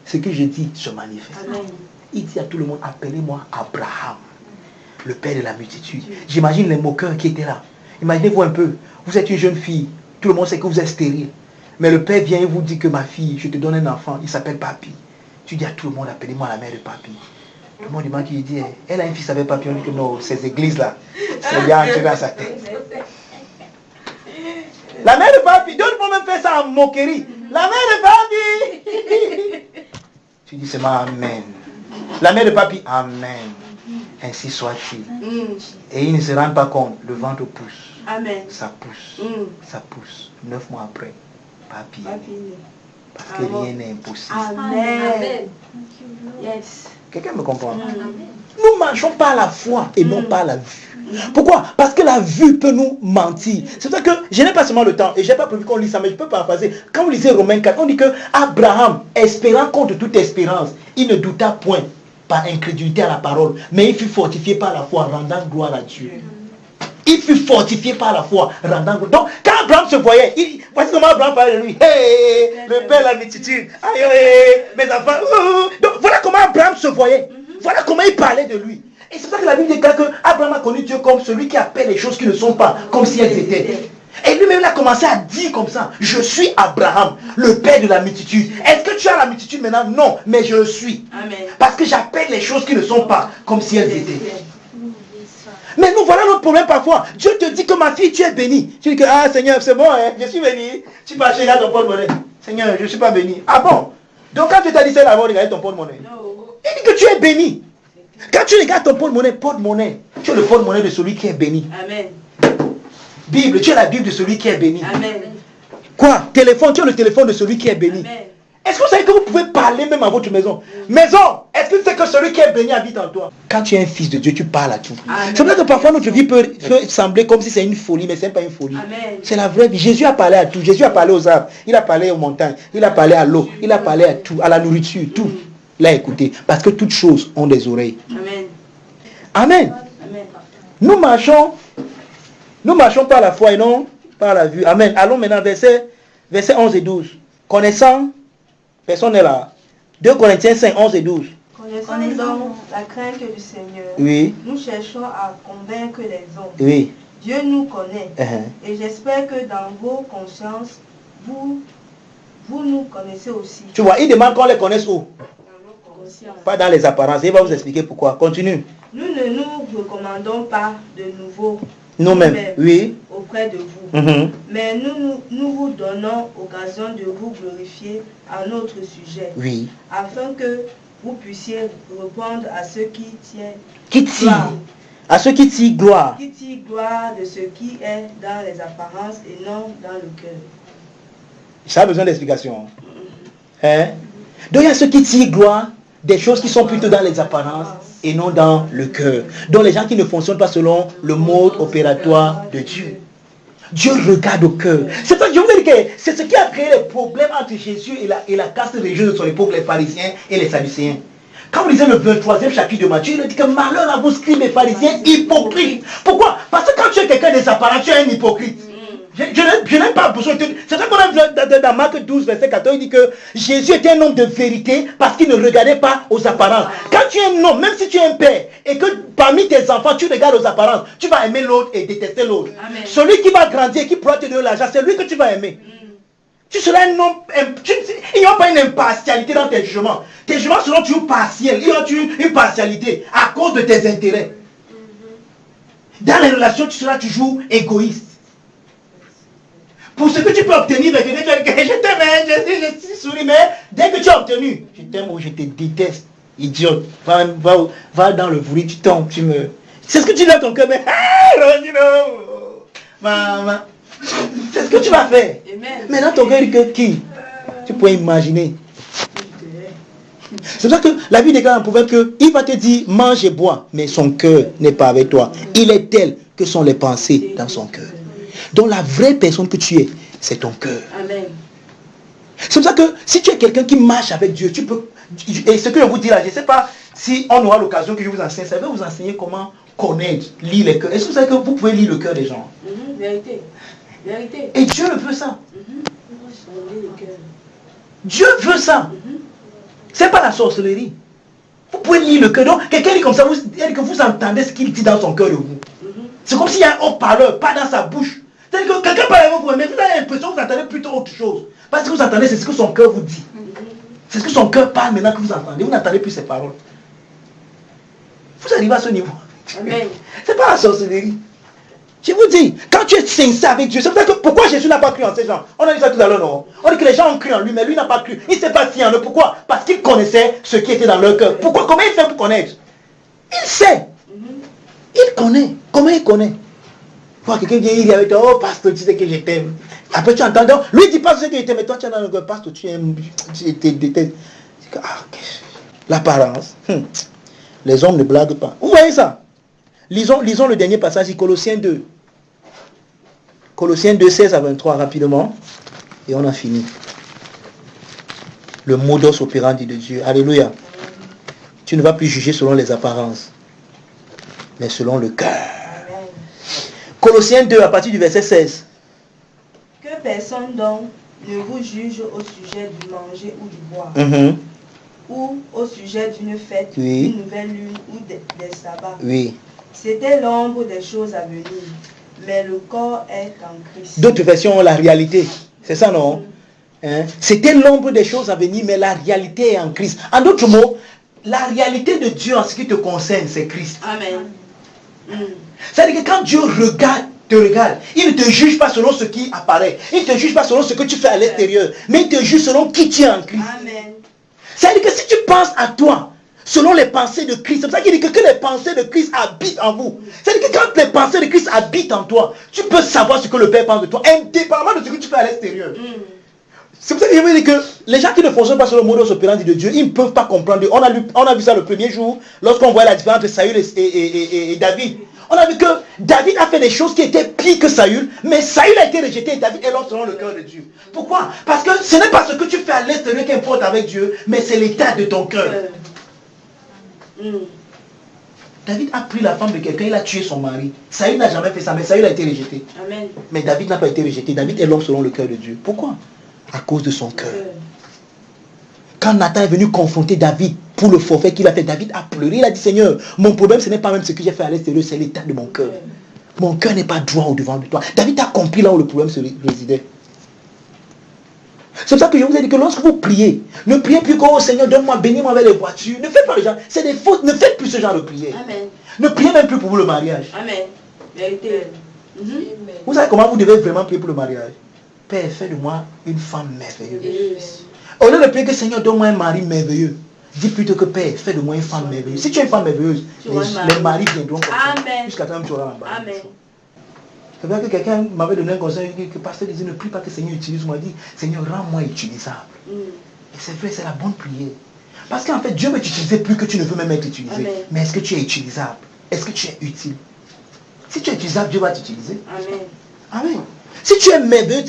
Ce que je dis se manifeste. Amen. Il dit à tout le monde, appelez-moi Abraham, le père de la multitude. J'imagine les moqueurs qui étaient là. Imaginez-vous un peu, vous êtes une jeune fille, tout le monde sait que vous êtes stérile. Mais le père vient et vous dit que ma fille, je te donne un enfant, il s'appelle Papi. Tu dis à tout le monde, appelez-moi la mère de Papi. Tout le monde demande qui dit, elle a un fils avec Papi, on dit que non, ces églises-là, c'est bien entré dans sa tête. La mère de Papi, d'autres vont même faire ça en moquerie. La mère de Papi. Tu dis seulement Amen. La mère de Papi, Amen. Ainsi soit-il. Et ils ne se rendent pas compte, le ventre pousse. Amen. Ça pousse. Ça pousse. 9 mois après, Papi. Parce que rien n'est impossible. Amen. Yes. Quelqu'un me comprend? Nous marchons par la foi et non par la vue. Pourquoi? Parce que la vue peut nous mentir. C'est ça que je n'ai pas seulement le temps et je n'ai pas prévu qu'on lise ça, mais je peux paraphraser. Quand vous lisez Romains 4, on dit que Abraham, espérant contre toute espérance, il ne douta point par incrédulité à la parole, mais il fut fortifié par la foi, rendant gloire à Dieu. Il fut fortifié par la foi, rendant gloire. Donc, quand Abraham se voyait, voici comment Abraham parlait de lui. Hey, le père de la multitude. Aïe, aïe, mes enfants. Donc, voilà comment Abraham se voyait. Voilà comment il parlait de lui. Et c'est pour ça que la Bible déclare que Abraham a connu Dieu comme celui qui appelle les choses qui ne sont pas, comme si elles étaient. Et lui-même, il a commencé à dire comme ça, je suis Abraham, le père de la multitude. Est-ce que tu as la multitude maintenant? Non, mais je le suis. Amen. Parce que j'appelle les choses qui ne sont pas, comme si elles étaient. Mais nous, voilà notre problème parfois. Dieu te dit que ma fille, tu es bénie. Tu dis que, ah Seigneur, c'est bon, hein, je suis béni. Tu vas chez ton porte-monnaie. Seigneur, je ne suis pas béni. Ah bon? Donc quand tu t'as dit ça là-bas, regarde ton porte-monnaie. Il dit que tu es béni. Quand tu regardes ton porte-monnaie, tu es le porte-monnaie de celui qui est béni. Amen. Bible, tu es la Bible de celui qui est béni. Amen. Quoi? Téléphone, tu es le téléphone de celui qui est béni. Amen. Est-ce que vous savez que vous pouvez parler même à votre maison? Maison, est-ce que tu sais que celui qui est béni habite en toi? Quand tu es un fils de Dieu, tu parles à tout. C'est vrai que parfois notre vie peut sembler comme si c'est une folie, mais ce n'est pas une folie. C'est la vraie vie. Jésus a parlé à tout. Jésus a parlé aux arbres, il a parlé aux montagnes, il a parlé à l'eau, il a parlé à tout, à la nourriture, tout. Il a écouté. Parce que toutes choses ont des oreilles. Amen. Amen. Amen. Nous marchons par la foi et non par la vue. Amen. Allons maintenant, verset 11 et 12. Connaissant, personne n'est là. 2 Corinthiens 5, 11 et 12. Connaissons donc la crainte du Seigneur. Oui. Nous cherchons à convaincre les hommes. Oui. Dieu nous connaît. Uh-huh. Et j'espère que dans vos consciences, vous nous connaissez aussi. Tu vois, il demande qu'on les connaisse où? Dans nos consciences. Pas dans les apparences. Il va vous expliquer pourquoi. Continue. Nous ne nous recommandons pas de nouveau Nous-mêmes. Oui. auprès de vous. Mm-hmm. Mais nous vous donnons occasion de vous glorifier à notre sujet. Oui. Afin que vous puissiez répondre à ceux qui tiennent Qui tire? gloire. À ceux qui tirent gloire. Qui tire gloire de ce qui est dans les apparences et non dans le cœur. Ça a besoin d'explication. Hein? Donc il y a ceux qui tirent gloire des choses qui sont plutôt dans les apparences et non dans le cœur. Donc les gens qui ne fonctionnent pas selon le mode opératoire de Dieu. Dieu regarde au cœur. C'est ça que je vous ai dit que c'est ce qui a créé les problèmes entre Jésus et la caste religieuse de son époque, les pharisiens et les sadducéens. Quand vous lisez le 23e chapitre de Matthieu, il dit que malheur à vous, scribes et pharisiens hypocrites. Pourquoi? Parce que quand tu es quelqu'un des apparences, tu es un hypocrite. Je n'ai pas besoin de... C'est ça qu'on a vu dans Marc 12, verset 14, il dit que Jésus était un homme de vérité parce qu'il ne regardait pas aux apparences. Quand tu es un homme, même si tu es un père, et que parmi tes enfants, tu regardes aux apparences, tu vas aimer l'autre et détester l'autre. Celui qui va grandir et qui pourra te donner l'argent, c'est lui que tu vas aimer. Tu seras un homme... Il n'y aura pas une impartialité dans tes jugements. Tes jugements seront toujours partiels. Il y aura une partialité à cause de tes intérêts. Dans les relations, tu seras toujours égoïste. Pour ce que tu peux obtenir, je t'aime, je souris, mais dès que tu as obtenu, je t'aime ou je te déteste, idiote, va dans le bruit, tu tombes, tu me... C'est ce que tu dis à ton cœur, mais maman, c'est ce que tu vas faire. Mais dans ton cœur, il dit que qui? Tu peux imaginer. C'est pour ça que la Bible déclare en Proverbe qu'il va te dire, mange et bois, mais son cœur n'est pas avec toi. Il est tel que sont les pensées dans son cœur. Donc la vraie personne que tu es, c'est ton cœur. Amen. C'est pour ça que si tu es quelqu'un qui marche avec Dieu, tu peux... Et ce que je vous dis là, je ne sais pas si on aura l'occasion que je vous enseigne, ça va vous enseigner comment connaître, lire les cœurs. Est-ce que vous savez que vous pouvez lire le cœur des gens? Vérité. Vérité. Et Dieu veut ça. Dieu veut ça. C'est pas la sorcellerie. Vous pouvez lire le cœur. Donc quelqu'un dit comme ça, que vous entendez ce qu'il dit dans son cœur de vous. C'est comme s'il y a un haut-parleur, pas dans sa bouche. C'est-à-dire que quelqu'un parle avec vous, mais vous avez l'impression que vous entendez plutôt autre chose. Parce que vous entendez, c'est ce que son cœur vous dit. C'est ce que son cœur parle maintenant que vous entendez. Vous n'entendez plus ses paroles. Vous arrivez à ce niveau. C'est pas la sorcellerie. Je vous dis, quand tu es sincère avec Dieu, c'est pour ça que pourquoi Jésus n'a pas cru en ces gens? On a dit ça tout à l'heure, non? On dit que les gens ont cru en lui, mais lui n'a pas cru. Il ne s'est pas fié en eux. Pourquoi? Parce qu'il connaissait ce qui était dans leur cœur. Pourquoi? Comment il fait pour connaître? Il sait. Il connaît. Comment il connaît? Quand quelqu'un vient, il dit avec toi, oh pasteur, tu sais que je t'aime. Après tu entends, donc, lui il dit pas ce qu'il t'aime, mais toi tu es dans le cœur, pasteur, tu aimes, tu te détestes. L'apparence. Les hommes ne blaguent pas. Vous voyez ça? Lisons le dernier passage, Colossiens 2. Colossiens 2, 16 à 23, rapidement. Et on a fini. Le modus operandi de Dieu. Alléluia. Tu ne vas plus juger selon les apparences, mais selon le cœur. Colossiens 2, à partir du verset 16. Que personne donc ne vous juge au sujet du manger ou du boire, ou au sujet d'une fête, d'une nouvelle lune ou des sabbats. Oui. C'était l'ombre des choses à venir, mais le corps est en Christ. D'autres versions ont la réalité. C'est ça, non? C'était l'ombre des choses à venir, mais la réalité est en Christ. En d'autres mots, la réalité de Dieu en ce qui te concerne, c'est Christ. Amen. C'est-à-dire que quand Dieu te regarde, il ne te juge pas selon ce qui apparaît. Il ne te juge pas selon ce que tu fais à l'extérieur, mais il te juge selon qui tu es en Christ. Amen. C'est-à-dire que si tu penses à toi, selon les pensées de Christ, c'est pour ça qu'il dit que les pensées de Christ habitent en vous. C'est-à-dire que quand les pensées de Christ habitent en toi, tu peux savoir ce que le Père pense de toi, indépendamment de ce que tu fais à l'extérieur. C'est pour ça que je veux dire que les gens qui ne fonctionnent pas sur le modus operandi de Dieu, ils ne peuvent pas comprendre. On a vu ça le premier jour, lorsqu'on voit la différence entre Saül et David. On a vu que David a fait des choses qui étaient pires que Saül, mais Saül a été rejeté et David est l'homme selon le cœur de Dieu. Pourquoi? Parce que ce n'est pas ce que tu fais à l'extérieur qui importe avec Dieu, mais c'est l'état de ton cœur. David a pris la femme de quelqu'un, il a tué son mari. Saül n'a jamais fait ça, mais Saül a été rejeté. Amen. Mais David n'a pas été rejeté. David est l'homme selon le cœur de Dieu. Pourquoi? À cause de son cœur. Quand Nathan est venu confronter David pour le forfait qu'il a fait, David a pleuré. Il a dit, Seigneur, mon problème ce n'est pas même ce que j'ai fait à l'extérieur, c'est l'état de mon cœur. Mon cœur n'est pas droit au devant de toi. David a compris là où le problème se résidait. C'est pour ça que je vous ai dit que lorsque vous priez, ne priez plus qu'au Seigneur, donne-moi, bénis-moi avec les voitures. Ne faites pas les gens. C'est des fautes. Ne faites plus ce genre de prière. Amen. Ne priez même plus pour vous le mariage. Amen. Vérité. Vous savez comment vous devez vraiment prier pour le mariage? Père, fais de moi une femme merveilleuse. Au lieu de prier que Seigneur, donne-moi un mari merveilleux, dis plutôt que Père, fais de moi une femme merveilleuse. Si tu es une femme merveilleuse, les maris viendront comme ça. Jusqu'à temps que tu auras la barre. Amen. C'est vrai que quelqu'un m'avait donné un conseil que le pasteur disait ne prie pas que Seigneur utilise. Moi dit Seigneur, rends-moi utilisable. Et c'est vrai, c'est la bonne prière. Parce qu'en fait, Dieu veut t'utiliser plus que tu ne veux même être utilisé. Amen. Mais est-ce que tu es utilisable? Est-ce que tu es utile? Si tu es utilisable, Dieu va t'utiliser. Amen. Amen. Si tu es merveilleux,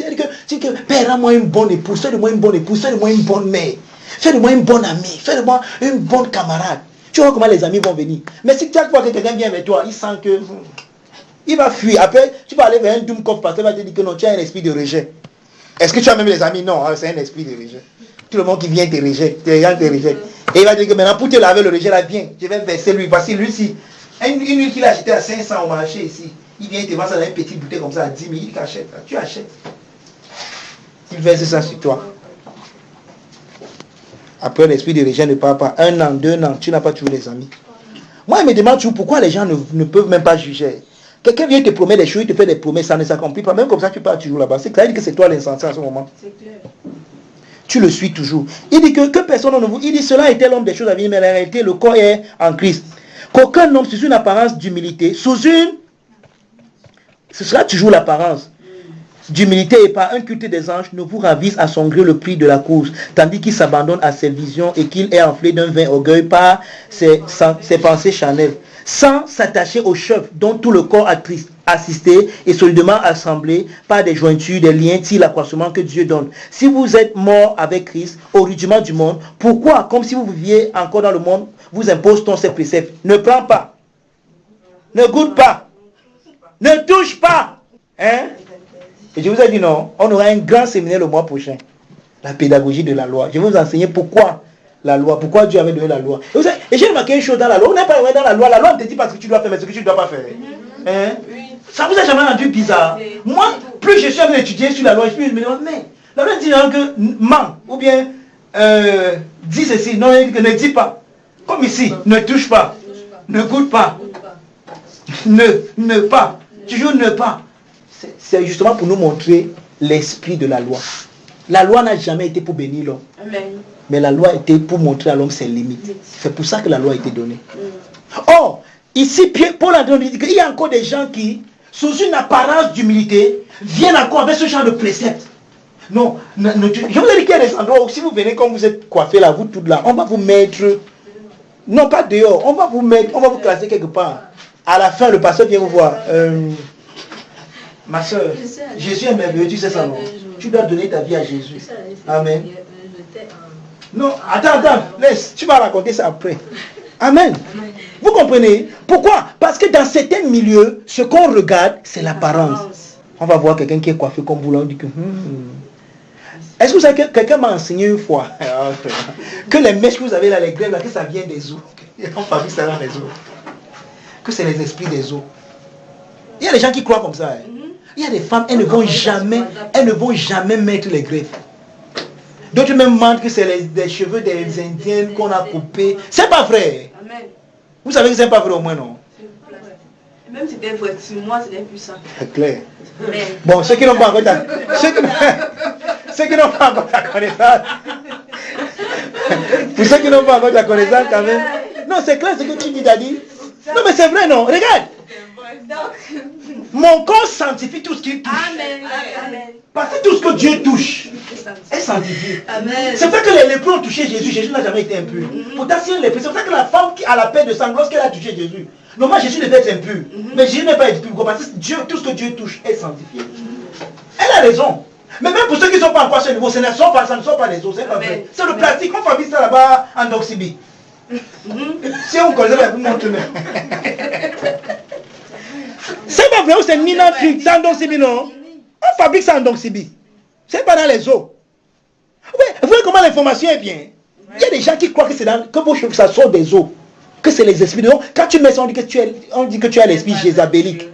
tu dis que Père, rends-moi une bonne épouse, fais de moi une bonne épouse, fais de moi une bonne mère. Fais de moi une bonne amie. Fais de moi une bonne camarade. Tu vois comment les amis vont venir. Mais si chaque fois que quelqu'un vient vers toi, il sent que... il va fuir. Après, tu vas aller vers un Doomkopf parce qu'il va te dire que non, tu as un esprit de rejet. Est-ce que tu as même les amis? Non, c'est un esprit de rejet. Tout le monde qui vient te rejette. Et il va dire que maintenant, pour te laver le rejet, là, viens. Je vais verser lui. Parce que lui, si une huile qu'il a achetée à 500 au marché ici, il vient te vendre ça dans une petite bouteille comme ça à 10 000, il t'achète. Tu achètes. Il verse ça sur toi. Après, l'esprit de rejet ne part pas. 1 an, 2 ans, tu n'as pas toujours les amis. Moi, je me demande toujours pourquoi les gens ne peuvent même pas juger. Quelqu'un vient te promettre des choses, il te fait des promesses, ça ne s'accomplit pas. Même comme ça, tu pars toujours là-bas. C'est clair que c'est toi l'insensé en ce moment. C'est clair. Tu le suis toujours. Il dit que personne ne vous... Il dit cela était l'homme des choses à venir, mais en réalité, le corps est en Christ. Qu'aucun homme, sous une apparence d'humilité, ce sera toujours l'apparence d'humilité et par un culte des anges, ne vous ravise à son gré le prix de la course, tandis qu'il s'abandonne à ses visions et qu'il est enflé d'un vain orgueil par ses pensées charnelles, sans s'attacher au chef dont tout le corps assisté et solidement assemblé par des jointures, des liens, tire l'accroissement que Dieu donne. Si vous êtes mort avec Christ au rudiment du monde, pourquoi, comme si vous viviez encore dans le monde, vous impose-t-on ces préceptes? Ne prends pas, ne goûte pas, ne touche pas. Hein? Et je vous ai dit non, on aura un grand séminaire le mois prochain. La pédagogie de la loi. Je vais vous enseigner pourquoi la loi, pourquoi Dieu avait donné la loi. Et j'ai remarqué une chose dans la loi. On n'est pas dans la loi ne te dit pas ce que tu dois faire, mais ce que tu ne dois pas faire. Hein? Ça vous a jamais rendu bizarre? Moi, plus je suis en train d'étudier sur la loi, plus je me demande, mais la loi dit que ment, ou bien dis ceci, non, ne dis pas. Comme ici, ne touche pas, ne goûte pas, ne pas, toujours ne pas. C'est justement pour nous montrer l'esprit de la loi. La loi n'a jamais été pour bénir l'homme. Mais la loi était pour montrer à l'homme ses limites. C'est pour ça que la loi a été donnée. Or, ici, Paul a dit qu'il y a encore des gens qui, sous une apparence d'humilité, viennent encore avec ce genre de préceptes. Non, je vous ai dit qu'il y a des endroits où si vous venez comme vous êtes coiffé là, vous toutes là, on va vous mettre, non pas dehors, on va vous mettre, on va vous classer quelque part. À la fin, le pasteur vient vous voir. Ma soeur, Jésus est merveilleux, tu sais ça, non? Tu dois donner ta vie à Jésus. Amen. Non, attends, laisse, tu vas raconter ça après. Amen. Vous comprenez? Pourquoi? Parce que dans certains milieux, ce qu'on regarde, c'est l'apparence. On va voir quelqu'un qui est coiffé comme vous, là, on dit que... Est-ce que vous savez que quelqu'un m'a enseigné une fois que les mèches que vous avez là, les grèves, là, que ça vient des eaux. On fabrique ça dans les eaux. Que c'est les esprits des eaux. Il y a des gens qui croient comme ça. Il y a des femmes, elles ne vont jamais mettre les greffes. D'autres même mentent que c'est des cheveux des Indiennes qu'on a coupés. C'est pas vrai. Amen. Vous savez que c'est pas vrai au moins, non? Même si c'était vrai, sur moi, c'était plus ça. C'est clair. Amen. Bon, ceux qui n'ont pas encore ta connaissance. Pour ceux qui n'ont pas encore ta connaissance, quand même. Non, c'est clair ce que tu dis, Daddy. Non, mais c'est vrai, non? Regarde. Mon corps sanctifie tout ce qu'il touche. Amen. Parce que tout ce que Dieu touche est sanctifié. C'est vrai que les lépreux ont touché Jésus. Jésus n'a jamais été impur. Pourtant, si les lépreux, c'est vrai que la femme qui a la paix de sang, lorsqu'elle a touché Jésus, normalement Jésus devait être impur. Mais Jésus n'est pas impur. Parce que tout ce que Dieu touche est sanctifié. Elle a raison. Mais même pour ceux qui ne sont pas encore à ce niveau, ça ne sont pas les autres. C'est pas vrai. C'est le plastique. On fabrique ça là-bas en Doxibi. Si on connaît la vous montre. C'est pas vrai, c'est Nina Trick, c'est en Doxibi, non? On fabrique ça en Doxibi. C'est pas dans les eaux. Vous voyez comment l'information est bien? Il y a des gens qui croient que c'est que vos cheveux, ça sort des eaux. Que c'est les esprits de l'eau. Quand tu mets ça, on dit que tu as l'esprit jézabélique.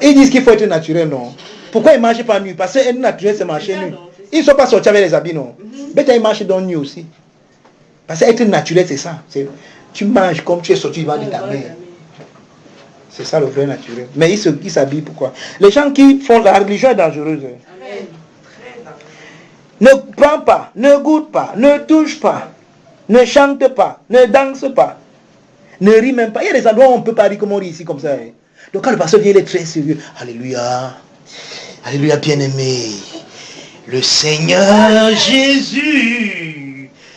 Ils disent qu'il faut être naturel, non? Pourquoi ils ne marchent pas nu? Parce que être naturel, c'est marcher nu. Ils ne sont pas sortis avec les habits, non? Peut-être ils marchent dans nu aussi. Parce que être naturel, c'est ça. Tu manges comme tu es sorti devant de ta mère. C'est ça le vrai naturel. Mais ils s'habillent pourquoi? Les gens qui font la religion est dangereuse. Amen. Ne prends pas, ne goûte pas, ne touche pas, ne chante pas, ne danse pas, ne rit même pas. Il y a des endroits où on ne peut pas rire comme on rit ici comme ça. Donc quand le pasteur vient, il est très sérieux. Alléluia. Alléluia, bien-aimé. Le Seigneur Jésus.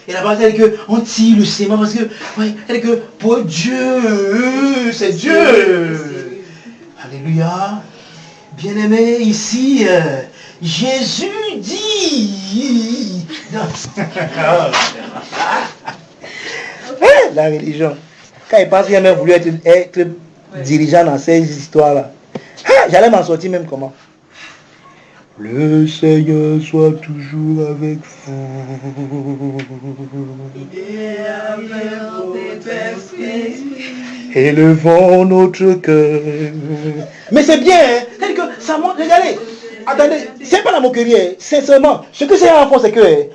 Et là-bas, c'est qu'on tire le sément parce que, c'est que pour Dieu, c'est Dieu. Alléluia. Bien-aimé, ici, Jésus dit, La religion. Quand il pense qu'il a même voulu être dirigeant dans ces histoires-là. J'allais m'en sortir même comment. Le Seigneur soit toujours avec vous. Élevons notre cœur. Mais c'est bien, hein? C'est-à-dire que ça montre, regardez, attendez, c'est pas la moquerie, hein? Sincèrement. Ce que c'est en fond, c'est que,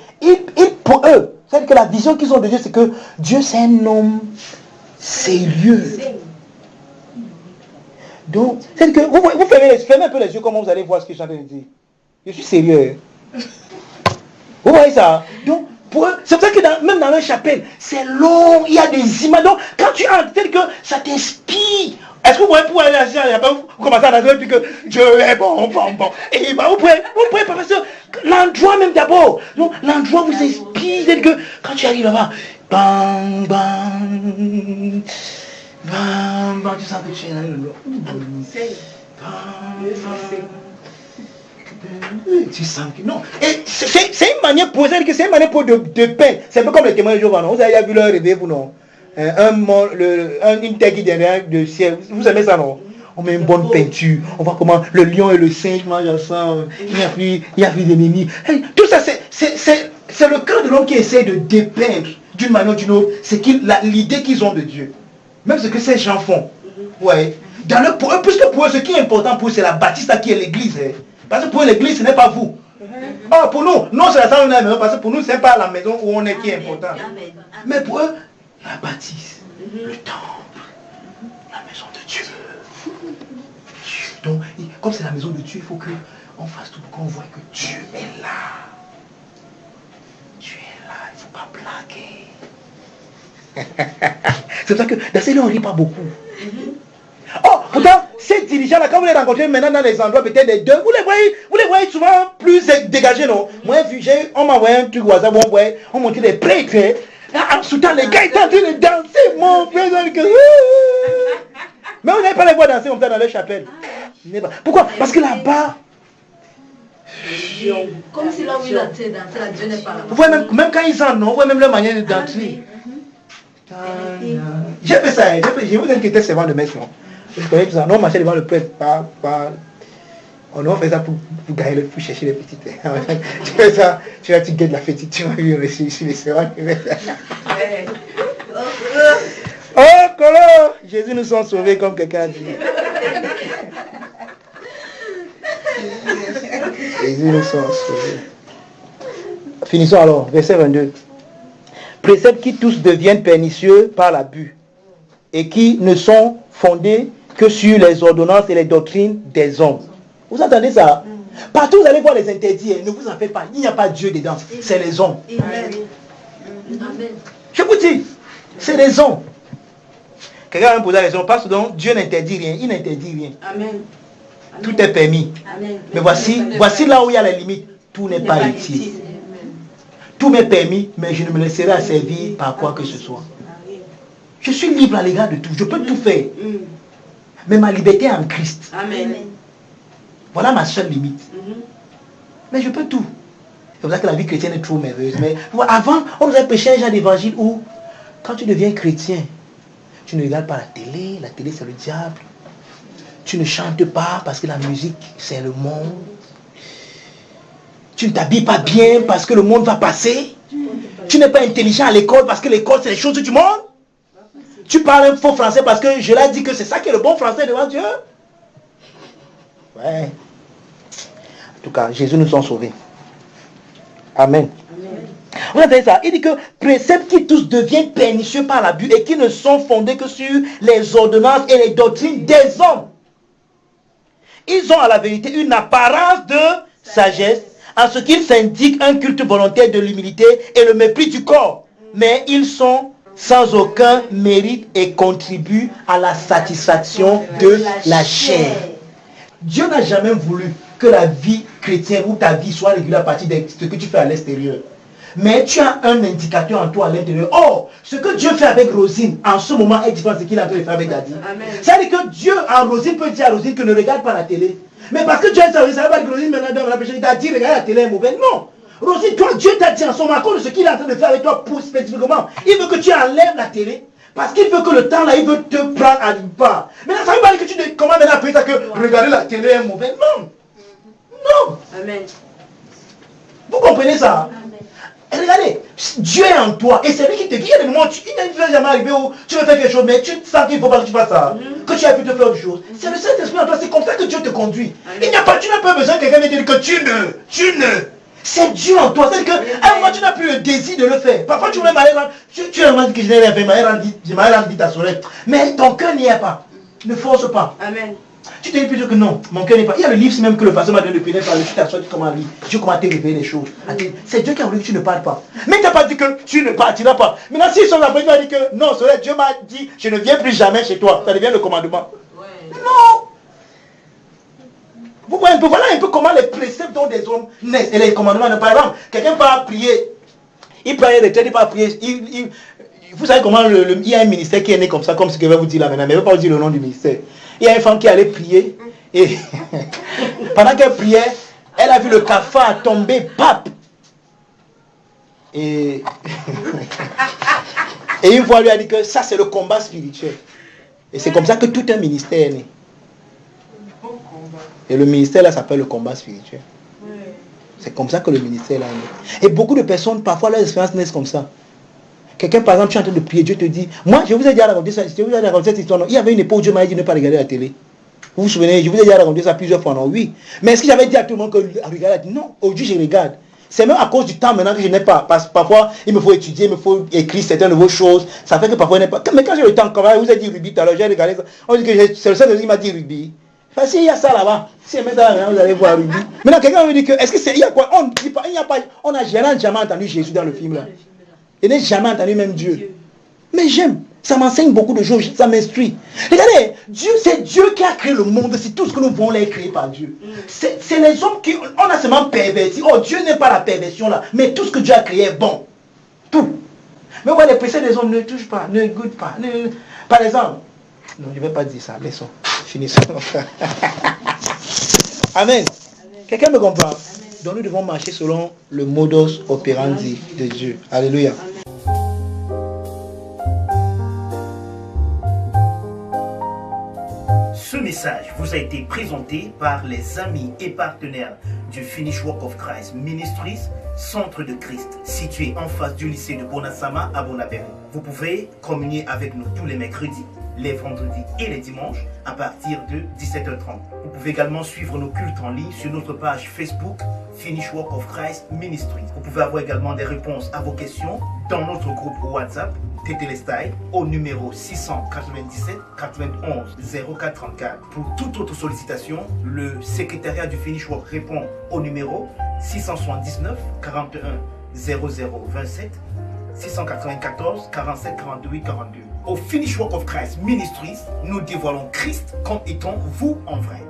pour eux, c'est-à-dire que la vision qu'ils ont de Dieu, c'est que Dieu, c'est un homme sérieux. Donc, c'est que vous fermez un peu les yeux, comment vous allez voir ce que je suis en train de dire. Je suis sérieux. Vous voyez ça? Donc, pour eux, c'est pour ça que même dans leur chapelle, c'est long, il y a des images. Donc, quand tu entres, c'est que ça t'inspire. Est-ce que vous pouvez aller à la chapelle, vous commencez à danser, puis que Dieu est bon. Et bah, vous pouvez pas, parce que l'endroit même d'abord, donc l'endroit vous inspire, c'est que quand tu arrives là-bas, bang, bang, bang, bang, tu sens que tu es là, tu sens que non. Et c'est une manière pour c'est une manière pour de peine. C'est un peu comme les témoins de Jéhovah, non? Vous avez vu leur rêver, vous non? Une terre qui derrière de ciel. Vous aimez ça, non? On met une bonne peinture. On voit comment le lion et le singe mangent ensemble. Il y a plus d'ennemis. Hey, tout ça, c'est le cœur de l'homme qui essaie de dépeindre d'une manière ou d'une autre. C'est l'idée qu'ils ont de Dieu. Même ce que ces gens font. Ouais. Pour eux, puisque pour eux, ce qui est important pour eux, c'est la bâtisse qui est l'église. Hein. Parce que pour eux, l'église, ce n'est pas vous. Oh, pour nous, non, c'est la salle où on est, parce que pour nous, ce n'est pas la maison où on est qui est important. Mais pour eux, la bâtisse, le temple, la maison de Dieu. Donc, comme c'est la maison de Dieu, il faut qu'on fasse tout pour qu'on voit que Dieu est là. Dieu est là, il ne faut pas blaguer. C'est pour ça que dans ces lieux, on ne rit pas beaucoup. Oh, pourtant, ces dirigeants-là, quand vous les rencontrez maintenant dans les endroits peut-être des deux, vous les voyez souvent plus dégagés, non? Moi, on m'a envoyé un truc au hasard, on montrait des prêtres. En sous-temps, les gars étaient en train de danser, mon frère. Mais vous n'avez pas les voir danser comme ça dans leur chapelle. Pourquoi? Parce que là-bas, comme si là où il a dansé, la Dieu n'est pas là. vous voyez même quand ils en ont, vous voyez même leur manière de danser. J'ai fait ça, j'ai vous inquiété c'est de mettre, non? Je connais tout ça. Non, marcher devant le prêtre, on a fait ça pour gagner pour chercher les petites. Tu fais ça, tu vas guetter la petite, tu vas vivre sur les servants. Oh, Colo, Jésus nous a sauvés comme quelqu'un a dit. Jésus nous a sauvés. Finissons alors, verset 22. Préceptes qui tous deviennent pernicieux par l'abus et qui ne sont fondés que sur les ordonnances et les doctrines des hommes. Vous entendez ça? Partout vous allez voir les interdits, ne vous en faites pas, il n'y a pas Dieu dedans, c'est les hommes. Amen. Je vous dis, c'est les hommes. Quelqu'un va me poser la question, parce que donc Dieu n'interdit rien, il n'interdit rien. Amen. Tout est permis. Amen. Mais voici là où il y a la limite, tout n'est pas utile. Tout m'est permis, mais je ne me laisserai asservir par quoi que ce soit. Je suis libre à l'égard de tout, je peux tout faire. Mais ma liberté est en Christ. Amen. Voilà ma seule limite. Mais je peux tout. C'est pour ça que la vie chrétienne est trop merveilleuse. Mais avant, on nous a prêché un genre d'évangile où, quand tu deviens chrétien, tu ne regardes pas la télé c'est le diable. Tu ne chantes pas parce que la musique c'est le monde. Tu ne t'habilles pas bien parce que le monde va passer. Tu n'es pas intelligent à l'école parce que l'école c'est les choses du monde. Tu parles un faux français parce que je l'ai dit que c'est ça qui est le bon français devant Dieu. Ouais. En tout cas, Jésus nous a sauvés. Amen. Vous entendez ça? Il dit que préceptes qui tous deviennent pernicieux par l'abus et qui ne sont fondés que sur les ordonnances et les doctrines des hommes. Ils ont à la vérité une apparence de sagesse en ce qu'ils s'indiquent un culte volontaire de l'humilité et le mépris du corps. Mais ils sont sans aucun mérite et contribuent à la satisfaction de la chair. Dieu n'a jamais voulu que la vie chrétienne ou ta vie soit régulée à partir de ce que tu fais à l'extérieur. Mais tu as un indicateur en toi à l'intérieur. Oh, ce que Dieu fait avec Rosine en ce moment est différent de ce qu'il est en train de faire avec Daddy. C'est-à-dire que Dieu en Rosine peut dire à Rosine que ne regarde pas la télé. Mais parce que Dieu est sa Rosine, ça va pas dire que Rosine maintenant doit la pécher. Daddy, regarde la télé est mauvaise. Non. Rosie, toi, Dieu t'a dit en son accord de ce qu'il est en train de faire avec toi pour spécifiquement. Il veut que tu enlèves la télé. Parce qu'il veut que le temps là, il veut te prendre à une part. Maintenant, ça veut pas dire que tu te commandes maintenant après ça que regarder la télé est mauvais. Non. Non. Amen. Vous comprenez ça? Et regardez, Dieu est en toi. Et c'est lui qui te dit. Il y a des moments où il ne va jamais arriver où tu veux faire quelque chose, mais tu sens qu'il ne faut pas que tu fasses ça. Que tu as pu te faire autre chose. C'est le Saint-Esprit en toi. C'est comme ça que Dieu te conduit. Tu n'as pas besoin que quelqu'un te dise que tu ne. C'est Dieu en toi. C'est-à-dire qu'à un moment, tu n'as plus le désir de le faire. Parfois, tu voulais m'aller rendre. Tu as dit que je n'ai rien fait, je m'allais rendre ta soirée. Mais ton cœur n'y est pas. Ne force pas. Amen. Tu te dis plutôt que non, mon cœur n'est pas. Il y a le livre même que le pasteur m'a donné de pénétrer par le tu t'assois, tu commences à lire. Dieu commence à te révéler les choses. C'est Dieu qui a voulu que tu ne parles pas. Mais tu n'as pas dit que tu ne partiras pas. Maintenant, s'ils sont là-bas, tu vas dire que non, Dieu m'a dit, je ne viens plus jamais chez toi. Ça devient le commandement. Non. Vous voyez un peu, voilà un peu comment les préceptes dont des hommes naissent. Et les commandements, par exemple, quelqu'un va prier. Il prend une retraite, il va prier. Vous savez comment il y a un ministère qui est né comme ça, comme ce que je vais vous dire là maintenant, mais je ne vais pas vous dire le nom du ministère. Il y a une femme qui allait prier et pendant qu'elle priait, elle a vu le cafard tomber, pape. Et une fois, elle lui a dit que ça c'est le combat spirituel. Et c'est comme ça que tout un ministère est né. Et le ministère là s'appelle le combat spirituel. C'est comme ça que le ministère là est né. Et beaucoup de personnes, parfois leurs expériences naissent comme ça. Quelqu'un, par exemple, tu es en train de prier, Dieu te dit, moi, je vous ai déjà raconté ça, je vous ai déjà raconté cette histoire. Non. Il y avait une époque où Dieu m'a dit de ne pas regarder la télé. Vous vous souvenez, je vous ai déjà raconté ça plusieurs fois, non? Oui. Mais est-ce que j'avais dit à tout le monde que regarder? Non, aujourd'hui, je regarde. C'est même à cause du temps maintenant que je n'ai pas. Parce que parfois, il me faut étudier, il me faut écrire certaines nouvelles choses. Ça fait que parfois, je n'ai pas. Mais quand j'ai le temps, comme je vous ai dit rugby tout à l'heure, j'ai regardé ça. On dit que c'est le seul qui m'a dit rugby. Parce qu'il y a ça là-bas. Si elle met ça là, vous allez voir rugby. Maintenant, quelqu'un me dit que, est-ce que c'est, il y a quoi? On ne dit pas, il n'y a pas, on n'a jamais entendu Jésus dans le film là. Il n'a jamais entendu même Dieu. Mais j'aime. Ça m'enseigne beaucoup de choses. Ça m'instruit. Regardez, Dieu, c'est Dieu qui a créé le monde. C'est tout ce que nous voulons est créé par Dieu. C'est les hommes qui... On a seulement perverti. Oh, Dieu n'est pas la perversion là. Mais tout ce que Dieu a créé est bon. Tout. Mais voilà, les péchés des hommes ne touchent pas, ne goûtent pas. Par exemple... Non, je ne vais pas dire ça. Laissons. Finissons. Amen. Quelqu'un me comprend? Amen. Donc nous devons marcher selon le modus operandi de Dieu. Alléluia. Amen. Ce message vous a été présenté par les amis et partenaires du Finish Work of Christ Ministries, Centre de Christ, situé en face du lycée de Bonasama à Bonabéry. Vous pouvez communier avec nous tous les mercredis, les vendredis et les dimanches à partir de 17h30. Vous pouvez également suivre nos cultes en ligne sur notre page Facebook Finish Work of Christ Ministries. Vous pouvez avoir également des réponses à vos questions dans notre groupe WhatsApp Tétélestai au numéro 697 91 0434. Pour toute autre sollicitation, le secrétariat du Finish Work répond au numéro 679 41 0027 694 47 42 42. Au Finish Work of Christ Ministries, nous dévoilons Christ comme étant vous en vrai.